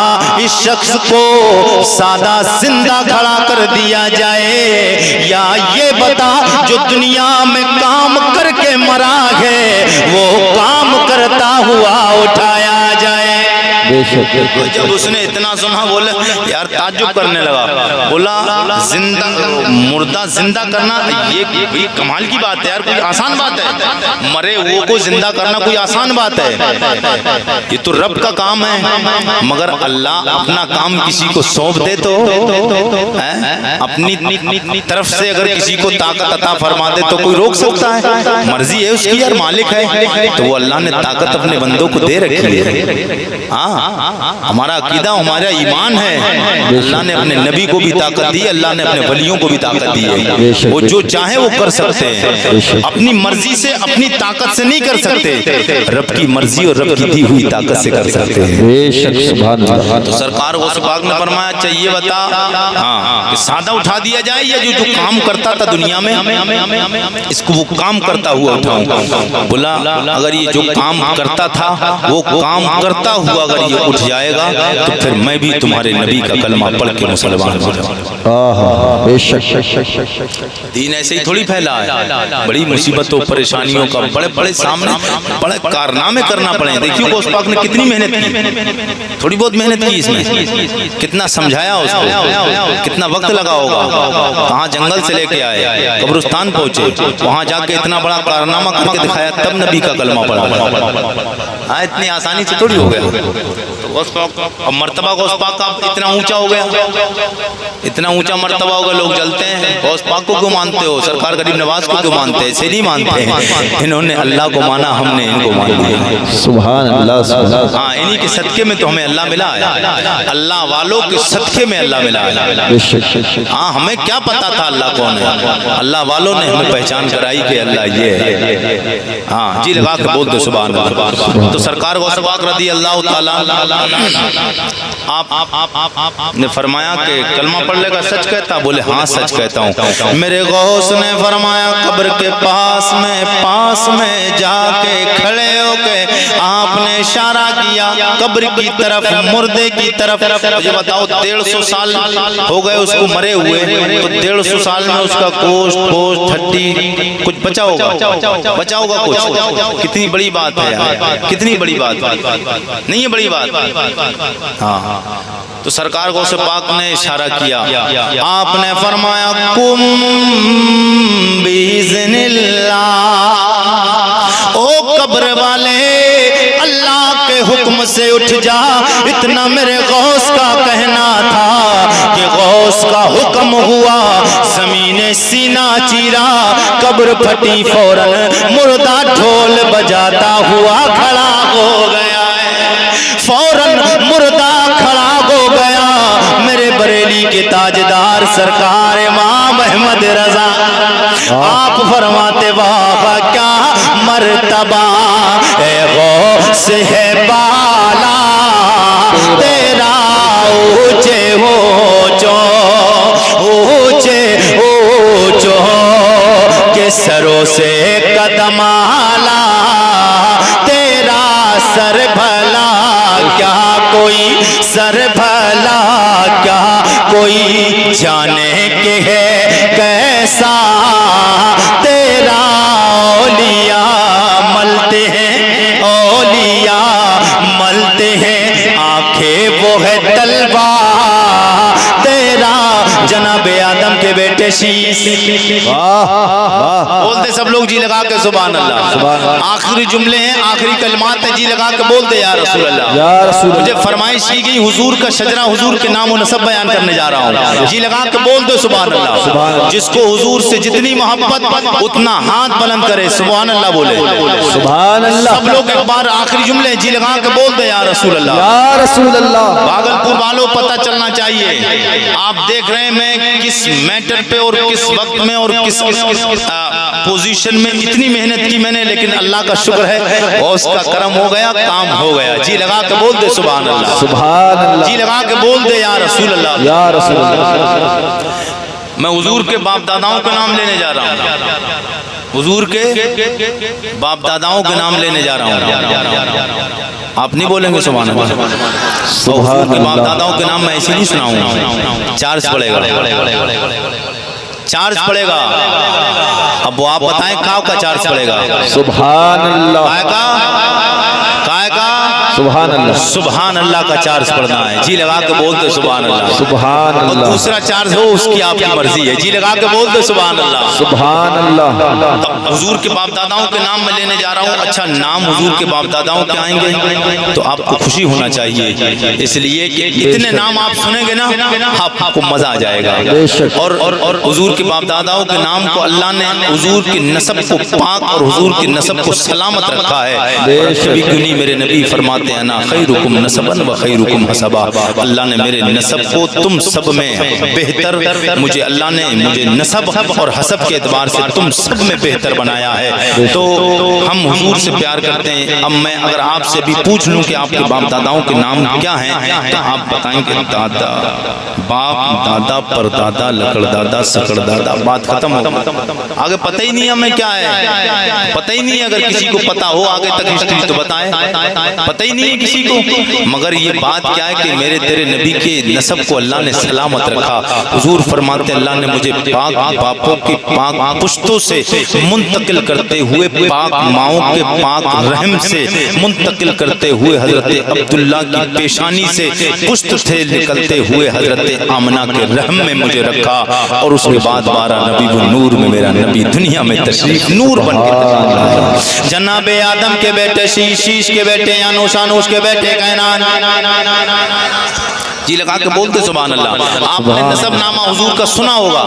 اس شخص کو سادہ زندہ کھڑا کر دیا جائے، یا یہ بتا جو دنیا میں کام کر کے مرا ہے وہ کام کرتا ہوا اٹھایا جائے۔ جب اس نے اتنا سنا بولے یار تعجب کرنے لگا، بولا زندہ مردہ زندہ کرنا یہ کمال کی بات ہے یار، کوئی آسان بات ہے؟ مرے وہ کو زندہ کرنا کوئی آسان بات ہے؟ یہ تو رب کا کام ہے، مگر اللہ اپنا کام کسی کو سونپ دے تو اپنی طرف سے اگر کسی کو طاقت عطا فرما دے تو کوئی روک سکتا ہے؟ مرضی ہے اس کی یار، مالک ہے تو وہ اللہ نے طاقت اپنے بندوں کو دے رکھی ہے۔ ہاں ہمارا عقیدہ ہمارا ایمان ہے، اللہ نے اپنے نبی کو بھی طاقت دی، اللہ نے اپنے ولیوں کو بھی طاقت دی ہے، وہ جو چاہے وہ کر سکتے ہیں، اپنی مرضی سے اپنی طاقت سے نہیں کر سکتے، رب کی مرضی اور رب کی دی ہوئی طاقت سے کر سکتے ہیں۔ تو سرکار غوث پاک نے فرمایا چاہیے بتا کہ سادہ اٹھا دیا جائے یا جو کام کرتا تھا دنیا میں اس کو وہ کام کرتا ہوا اٹھاؤں؟ بولا اگر یہ جو کام کرتا تھا وہ کام کرتا ہوا اگر یہ اٹھ جائے گا تو پھر میں بھی تمہارے نبی کا کلمہ پڑھ کے مسلمان ہو جاؤں۔ بے شک دین ایسے ہی تھوڑی پھیلا ہے، بڑی مصیبتوں پریشانیوں کا بڑے بڑے سامنے بڑے کارنامے کرنا پڑے۔ دیکھیو غوث پاک نے کتنی محنت کی، تھوڑی بہت محنت کی اس میں، کتنا سمجھایا اس کو، کتنا وقت لگا ہوگا، کہاں جنگل سے لے کے آئے، قبرستان پہنچے، وہاں جا کے اتنا بڑا کارنامہ کر کے دکھایا، تب نبی کا کلمہ پڑھا۔ اتنی آسانی سے تھوڑی ہو گیا۔ اب مرتبہ غوث پاک کا اتنا اونچا ہو گیا، اتنا اونچا مرتبہ ہوگا، لوگ جلتے ہیں غوث پاک کو کیوں مانتے ہو، سرکار غریب نواز کو کیوں مانتے ہیں؟ ایسے نہیں مانتے ہیں، انہوں نے اللہ کو مانا، ہم نے ان کو مان لیا۔ سبحان اللہ۔ ہاں انہی کے صدقے میں تو ہمیں اللہ ملا ہے، اللہ والوں کے صدقے میں اللہ ملا ہے۔ ہاں ہمیں کیا پتا تھا اللہ کون ہے، اللہ والوں نے ہمیں پہچان کرائی کہ اللہ یہ ہے۔ ہاں جی لگا کے بول دو سبحان اللہ۔ تو سرکار غوث پاک رضی اللہ تعالیٰ آپ نے فرمایا کہ کلمہ پڑھنے کا سچ کہتا؟ بولے ہاں سچ کہتا ہوں۔ میرے غوث نے فرمایا قبر کے پاس میں جا کے کھڑے ہو کے آپ نے اشارہ کیا قبر کی طرف، مردے کی طرف۔ مجھے بتاؤ 150 سال ہو گئے اس کو مرے ہوئے، تو 150 سال میں اس کا گوشت ہڈی کچھ بچا ہوگا کچھ؟ کتنی بڑی بات ہے، کتنی بڑی بات نہیں ہے، بڑی بات۔ ہاں تو سرکار غوث پاک نے اشارہ کیا، آپ نے فرمایا کم بِإِذْنِ اللہ، او قبر والے اللہ کے حکم سے اٹھ جا، اتنا میرے غوث کا کہنا تھا کہ غوث کا حکم ہوا، زمین سینہ چیرا، قبر پھٹی، فوراً مردہ ڈھول بجاتا ہوا کھڑا ہو گیا ہے، فوراً مردہ کھڑا ہو گیا۔ میرے بریلی کے تاجدار سرکار امام احمد رضا آپ فرماتے واہ کیا مرتبہ اے غوث ہے بالا تیرا، اونچے اونچو کہ سروں سے قدم آلا، تیرا سر بھلا کیا کوئی سر بھلا کیا کوئی جانے کہ ہے کیسا، تیرا اولیاء ملتے ہیں، اولیاء ملتے ہیں، آنکھیں وہ ہے تلوار، تیرا جناب آدم کے بیٹے شیش۔ بولتے سب لوگ جی لگا کے سبحان اللہ، آخری جملے ہیں، آخری کلمات ہیں، جی لگا کے بولتے یا رسول اللہ۔ مجھے فرمائش کی گئی حضور کا شجرہ، حضور کے نام و نسب بیان کرنے جا رہا ہوں، جی لگا کے بول دو سبحان اللہ۔ جس کو حضور سے جتنی محبت اتنا ہاتھ بلند کرے، سبحان اللہ بولے، سبحان اللہ۔ سب لوگ ایک بار آخری جملے جی لگا کے بول دے یا رسول اللہ، یا رسول اللہ۔ بھاگلپور والوں پتہ چلنا چاہیے، آپ دیکھ رہے ہیں میں کس میٹر پہ اور کس وقت میں اور کس پوزیشن میں اتنی محنت کی میں نے، لیکن اللہ کا شکر ہے غوث کا کرم ہو گیا، کام ہو گیا۔ جی لگا کے بول دے سبحان اللہ، سبحان اللہ۔ جی لگا کے بول دے یا رسول اللہ، یا رسول اللہ۔ میں حضور کے باپ داداؤں کا نام لینے جا رہا ہوں، حضور کے باپ داداؤں کے نام لینے جا رہا ہوں۔ آپ نہیں بولیں گے سبحان اللہ؟ حضور کے باپ داداؤں کے نام میں ایسے نہیں سناؤں گا، چارج پڑے گا، چارج پڑے گا۔ اب وہ آپ بتائیں کاؤ کا چارج پڑے گا؟ سبحان اللہ۔ کائے کا؟ سبحان اللہ، سبحان اللہ کا چارج پڑھنا ہے، جی لگا کے بول دو سبحان اللہ، سبحان اللہ۔ اور دوسرا چارج ہو اس کی آپ کی مرضی ہے، جی لگا کے بول دو سبحان اللہ، سبحان اللہ۔ حضور کے باپ داداؤں کے نام میں لینے جا رہا ہوں، اچھا نام حضور کے باپ داداؤں کے آئیں گے تو آپ کو خوشی ہونا چاہیے، اس لیے کہ اتنے نام آپ سنیں گے نا آپ کو مزہ آ جائے گا۔ اور حضور کے باپ داداؤں کے نام کو اللہ نے حضور کی نسب کو پاک اور حضور کی نسب کو سلامت رکھا ہے۔ کبھی کیوں نہیں میرے نبی فرماتے ہیں انا خیرکم نسبا و خیرکم حسبا، اللہ نے میرے نسب کو تم سب میں بہتر، مجھے اللہ نے مجھے نسب اور حسب کے اعتبار سے تم سب میں بہتر بنایا ہے۔ تو ہم حضور سے پیار کرتے ہیں۔ اب میں اگر آپ سے بھی پوچھ لوں کہ آپ کے باپ داداؤں کے نام کیا ہیں تو آپ بتائیں گے دادا، باپ، دادا، پردادا، لکڑ دادا، سکڑ دادا، بات ختم ہو۔ آگے پتہ ہی نہیں ہمیں کیا ہے، پتہ ہی نہیں، اگر کسی کو پتہ ہو آگے تک ہسٹری تو بتائیں، پتہ ہی نہیں ہے کسی کو۔ مگر یہ بات کیا ہے کہ میرے تیرے نبی کے نسب کو اللہ نے سلامت رکھا۔ حضور فرماتے اللہ نے مجھے پاک باپوں کی پاک پشتوں سے منتقل کرتے ہوئے، پاک ماؤں کے پاک رحم سے منتقل کرتے ہوئے، حضرت عبداللہ کی پیشانی سے پشت سے نکلتے ہوئے حضرت آمنہ کے رحم میں مجھے رکھا، اور اس کے بعد 12 نبی و نور میں میرا نبی دنیا میں تشریف نور بن کے تشریف۔ جناب آدم کے بیٹے شیش، شیش کے بیٹے انوش، انوش کے بیٹے کائنان، جی لگا کے بولتے سبحان اللہ۔ آپ نے نسب نامہ حضور کا سنا ہوگا،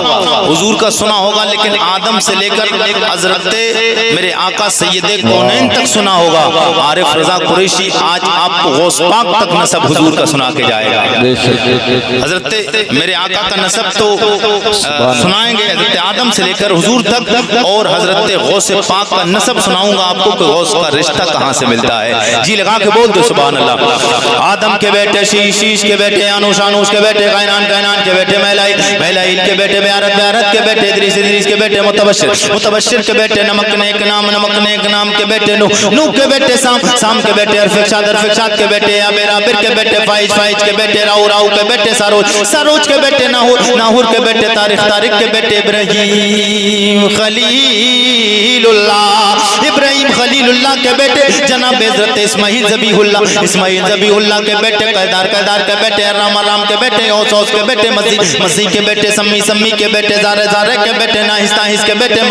حضور کا سنا ہوگا، لیکن آدم سے لے کر حضرت میرے آقا سید کونین تک سنا ہوگا۔ عارف رضا قریشی آج آپ کو غوث پاک تک نسب حضور کا سنا کے جائے گا۔ حضرت میرے آقا کا نسب تو سنائیں گے حضرت آدم سے لے کر حضور تک، اور حضرت غوث پاک کا نسب سناؤں گا آپ کو کہ غوث کا رشتہ کہاں سے ملتا ہے۔ جی لگا کے بول دو سبحان اللہ۔ آدم کے بیٹے شیش، شیش کے بیٹے انوش کے بیٹے قینان کے بیٹے میلائیل کے بیٹے بیارت کے بیٹے ادریس کے بیٹے متبشر کے بیٹے نمک نیک نام کے بیٹے نوح کے بیٹے سام کے بیٹے ارفقشاد کے بیٹے عابر کے بیٹے فائج کے بیٹے راؤ کے بیٹے ساروج کے بیٹے ناہور کے بیٹے طارق کے بیٹے ابراہیم خلیل اللہ کے بیٹے جناب حضرت اسماعیل ذبیح اللہ کے بیٹے قیدار کے بیٹے رام کے بیٹے اوس کے بیٹے مسیح کے بیٹے سمی کے بیٹے زارے کے بیٹے ناہس کے بیٹے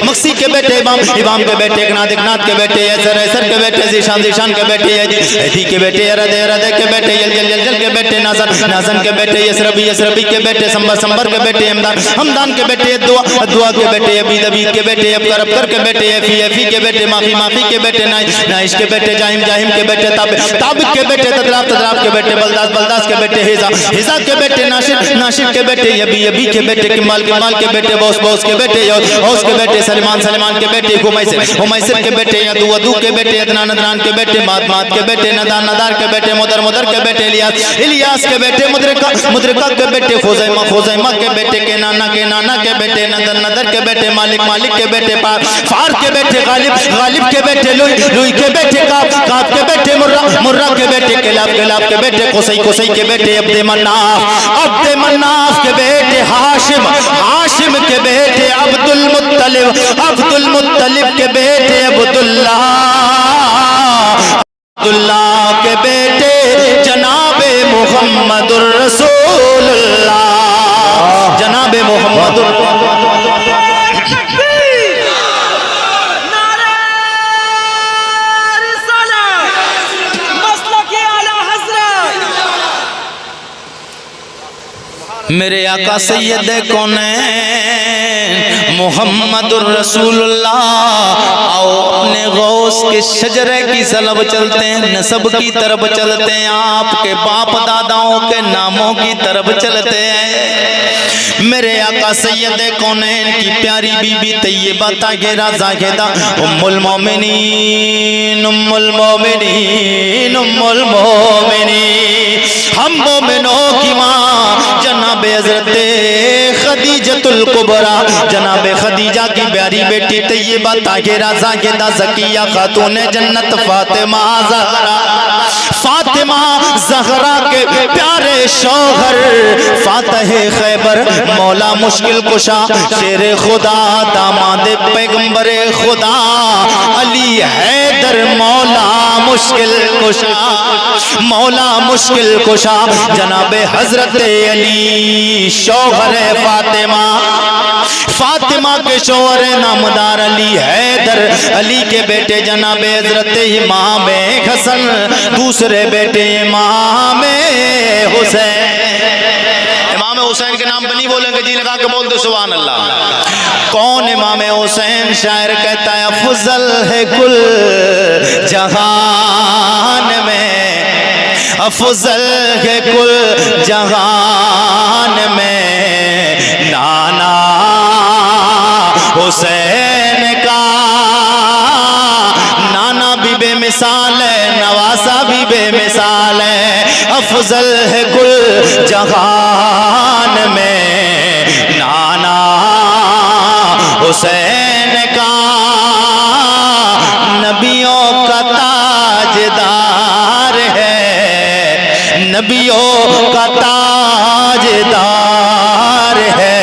مکسی کے بیٹے امام کے بیٹے اقناد کے بیٹے ایسر کے بیٹے زیشان کے بیٹے ایدی کے بیٹے ارد کے بیٹے یل کے بیٹے نازن کے بیٹے یسربی کے بیٹے سمبر کے بیٹے ہمدان کے بیٹے دعا کے بیٹے عبید کے بیٹے ابکر کے بیٹے ایفی کے بیٹے ماخی کے بیٹے نائش کے بیٹے جاہم کے بیٹے تابق کے بیٹے تدراب کے بیٹے بلداس کے بیٹے حزا کے بیٹے ناشر کے بیٹے یبی کے بیٹے کمال کے بیٹے بوس کے بیٹے اوس کے بیٹے سلمان کے بیٹے ہمیسر کے بیٹے ادو کے بیٹے ادنان کے بیٹے مات کے بیٹے ندار کے بیٹے مدر کے بیٹے الیاس کے بیٹے مدرکہ کے بیٹے خوزیمہ کے بیٹے کے نانا کے بیٹے ندر کے بیٹے مالک کے بیٹے فار کے بیٹے غالب کے بیٹے لوئی کے بیٹے کاب کے بیٹے مرہ کے بیٹے کلاب کے بیٹے قصی کے بیٹے عبد مناف کے بیٹے ہاشم کے بیٹے عبد المطلب کے بیٹے عبداللہ کے بیٹے جناب محمد الرسول اللہ جناب محمد میرے آقا سید کونین محمد الرسول اللہ آؤ اپنے غوث کے شجرے کی طرف چلتے ہیں نسب کی طرف چلتے ہیں آپ کے باپ داداؤں کے ناموں کی طرف چلتے ہیں میرے آقا سید کونین کی پیاری بی بی طیبہ طاہرہ زاہدہ ام المومنین ہم مومنوں کی ماں جناب حضرت خدیجۃ الکبریٰ جناب خدیجہ کی پیاری بیٹی طیبہ طاہرہ زاہدہ زکیہ خاتون جنت فاطمہ زہرا کے پیارے شوہر فاتح خیبر مولا مشکل کشا شیر خدا داماد پیغمبر خدا علی حیدر مولا مشکل کشا جناب حضرت علی شوہر فاطمہ کے شوہر نامدار علی حیدر علی کے بیٹے جناب حضرت امام حسن دوسرے بیٹے امام حسین کے نام بنی بولیں گے جی لگا کے بول دے سبحان اللہ کون امام حسین شاعر کہتا ہے افضل ہے کل جہان میں افضل ہے کل جہان میں نانا حسین کا نانا بھی بے مثال ہے نواسا بھی بے مثال ہے افضل ہے کل جہان میں نانا حسین کا نبیوں کا تاجدار ہے نبیوں کا تاجدار ہے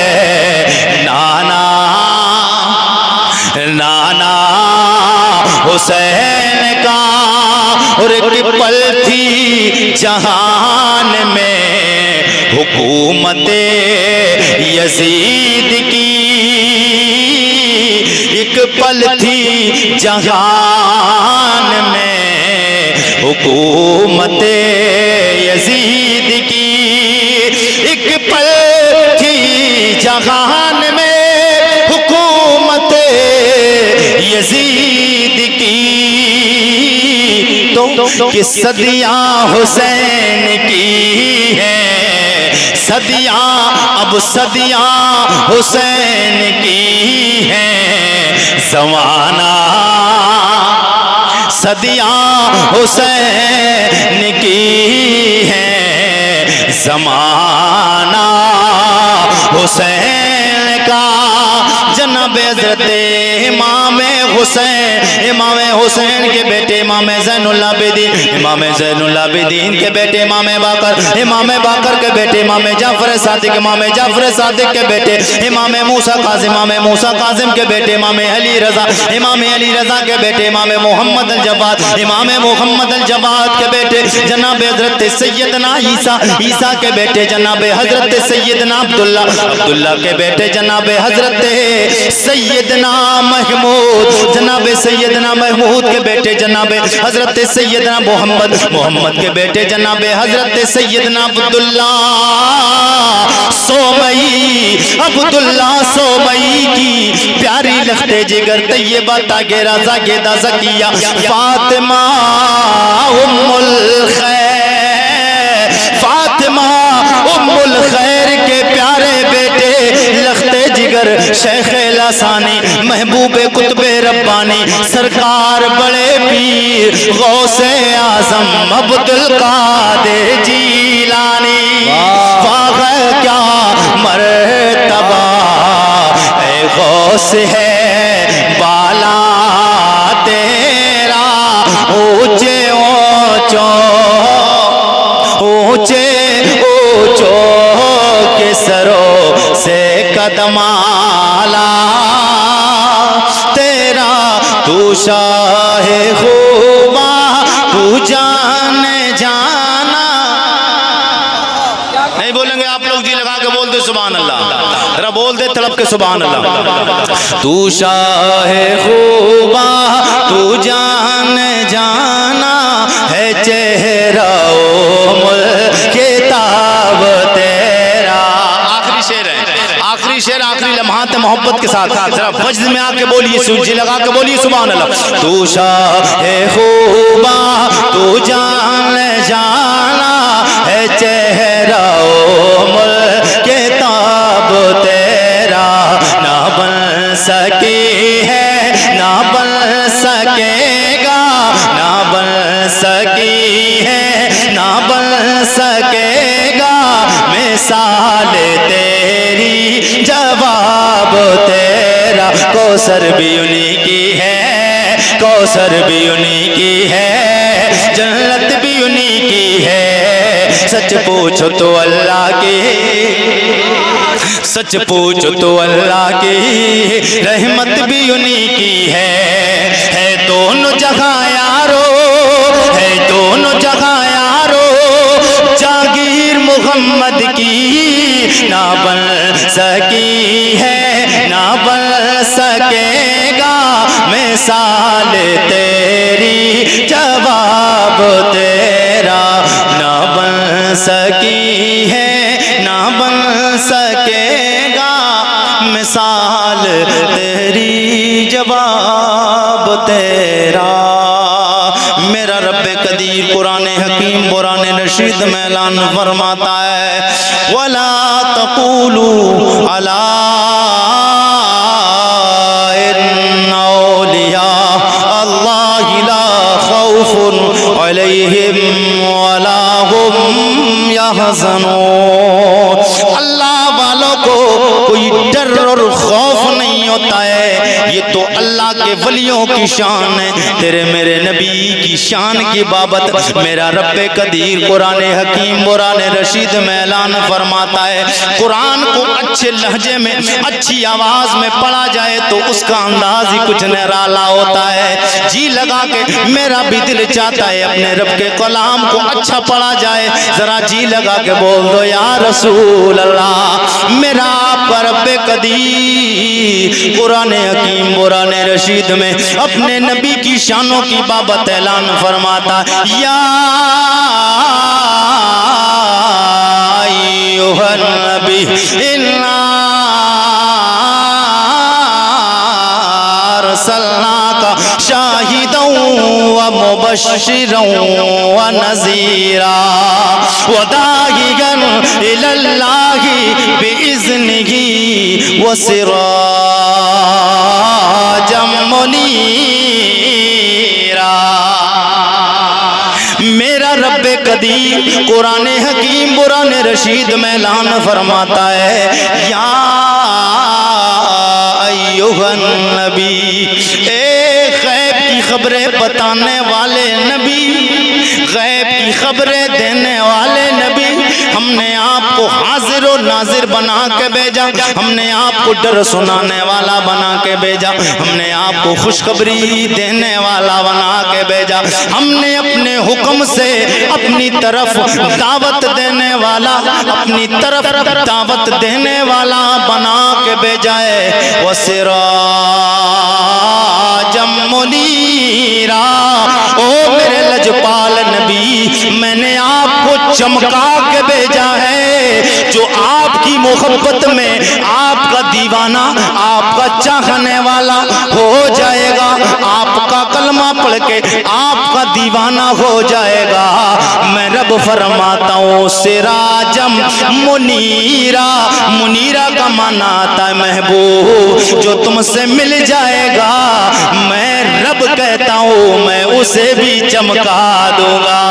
نانا حسین کا اور ایک پل تھی جہان میں حکومت یزید کی ایک پل تھی جہان میں حکومت یزید کی ایک پل تھی جہان میں حکومت یزید کی تو کہ صدیاں حسین کی ہیں صدیاں حسین کی ہیں زمانہ صدیاں حسین کی ہیں زمانہ حسین کا جناب حضرت امام حسین کے بیٹے امام زین العابدین، امام زین العابدین کے بیٹے امام باقر کے بیٹے امام جعفر صادق، امام جعفر صادق کے بیٹے امام موسیٰ قاسم کے بیٹے امام علی رضا کے بیٹے امام محمد الجواد کے بیٹے جناب حضرت سیدنا عیسیٰ کے بیٹے جناب حضرت سیدنا عبداللہ کے بیٹے جناب حضرت سیدنا محمود کے بیٹے جناب حضرت سیدنا محمد کے بیٹے جناب حضرت سیدنا عبداللہ سومئی کی پیاری لخت جگر طیبہ طاہرہ زاہدہ زکیہ فاطمہ ام الخیر کے پیارے بیٹے لخت جگر شیخ لسانی محبوب قطب ربانی سرکار بڑے پیر غوث اعظم عبدالقادر جیلانی واہ کیا مرتبہ اے غوث ہے بالا تیرا اونچے کے سروں سے قدم آلا تیرا تو شاہ خوباں تو جان جانا. نہیں بولیں گے آپ لوگ؟ جی لگا کے بول دے سبحان اللہ، ذرا بول دے تڑپ کے سبحان اللہ. تو شاہ خوباں تو جان جانا ہے چہرہ کتاب تیرا. آخری شعر آخری لمحات محبت کے ساتھ ذرا وجد میں آ کے بولیے، سوجی لگا کے بولیے سبحان اللہ. تو شاہ خوباں تو جان جانا ہے چہرہ کتاب تیرا، نہ بن سکی ہے نہ بن سکے گا، نہ بن سکی ہے نہ بن سکے گا مثال تیری جواب تیرا. کوثر بھی انہی کی ہے، کوثر بھی انہی کی ہے، جنت بھی انہی کی ہے. سچ پوچھو تو اللہ کی، سچ پوچھو تو اللہ کی رحمت بھی انہی کی ہے دونوں جگہ یارو، ہے دونوں جگہ یارو. جاگیر محمد کی نہ بن سکی ہے نہ بن سکے گا مثال تیری جواب تیرا، نہ بن سکی ہے نہ بن سکے گا مثال تیری جواب تیرا. میرا رب قدیر قرآن حکیم قرآن رشید میں اعلان فرماتا ہے وَلَا تَقُولُوا عَلَىٰ إِنَّ أَوْلِيَاءَ اللَّهِ لَا خَوْفٌ عَلَيْهِمْ وَلَا هُمْ يَحْزَنُونَ. اللہ والوں کو کوئی ڈر اور خوف نہیں ہوتا ہے، یہ تو اللہ کے ولیوں کی شان ہے. تیرے میرے نبی کی شان کی بابت میرا رب قدیر قرآن حکیم قرآن رشید میں اعلان فرماتا ہے. قرآن کو اچھے لہجے میں اچھی آواز میں پڑھا جائے تو اس کا انداز ہی کچھ نرالا ہوتا ہے. جی لگا کے میرا بھی دل چاہتا ہے اپنے رب کے کلام کو اچھا پڑھا جائے. ذرا جی لگا کے بول دو یا رسول اللہ. میرا آپ کا رب قدیر قرآن حکیم قرآن رشید میں اپنے نبی کی شانوں کی بابت اعلان فرماتا یا ایھا النبی انا ارسلناک شاہدا ومبشرا ونذیرا وداعیا الی اللہ بإذنہ وسراجا منیرا. میرا رب قدیم قرآن حکیم بران رشید میں اعلان فرماتا ہے یا ایھا النبی، اے غیب کی خبریں بتانے والے نبی، غیب کی خبریں دینے والے نبی، ہم نے آپ کو حاضر و ناظر بنا کے بھیجا، ہم نے آپ کو ڈر سنانے والا بنا کے بھیجا، ہم نے آپ کو خوشخبری دینے والا بنا کے بھیجا، ہم نے اپنے حکم سے اپنی طرف دعوت دینے والا، اپنی طرف دعوت دینے والا بنا کے بھیجا ہے، وسراجا منیرا، او میرے لجپال نبی، میں نے آپ کو چمکا کے بھیجا ہے، جو آپ کی محبت میں آپ کا دیوانہ، آپ کا چاہنے والا ہو جائے گا، آپ کا کلمہ پڑھ کے آپ کا دیوانہ ہو جائے گا۔ میں رب فرماتا ہوں سراجم منیرا، منیرا کا معنی آتا ہے محبوب، جو تم سے مل جائے گا میں رب کہتا ہوں میں اسے بھی چمکا دوں گا۔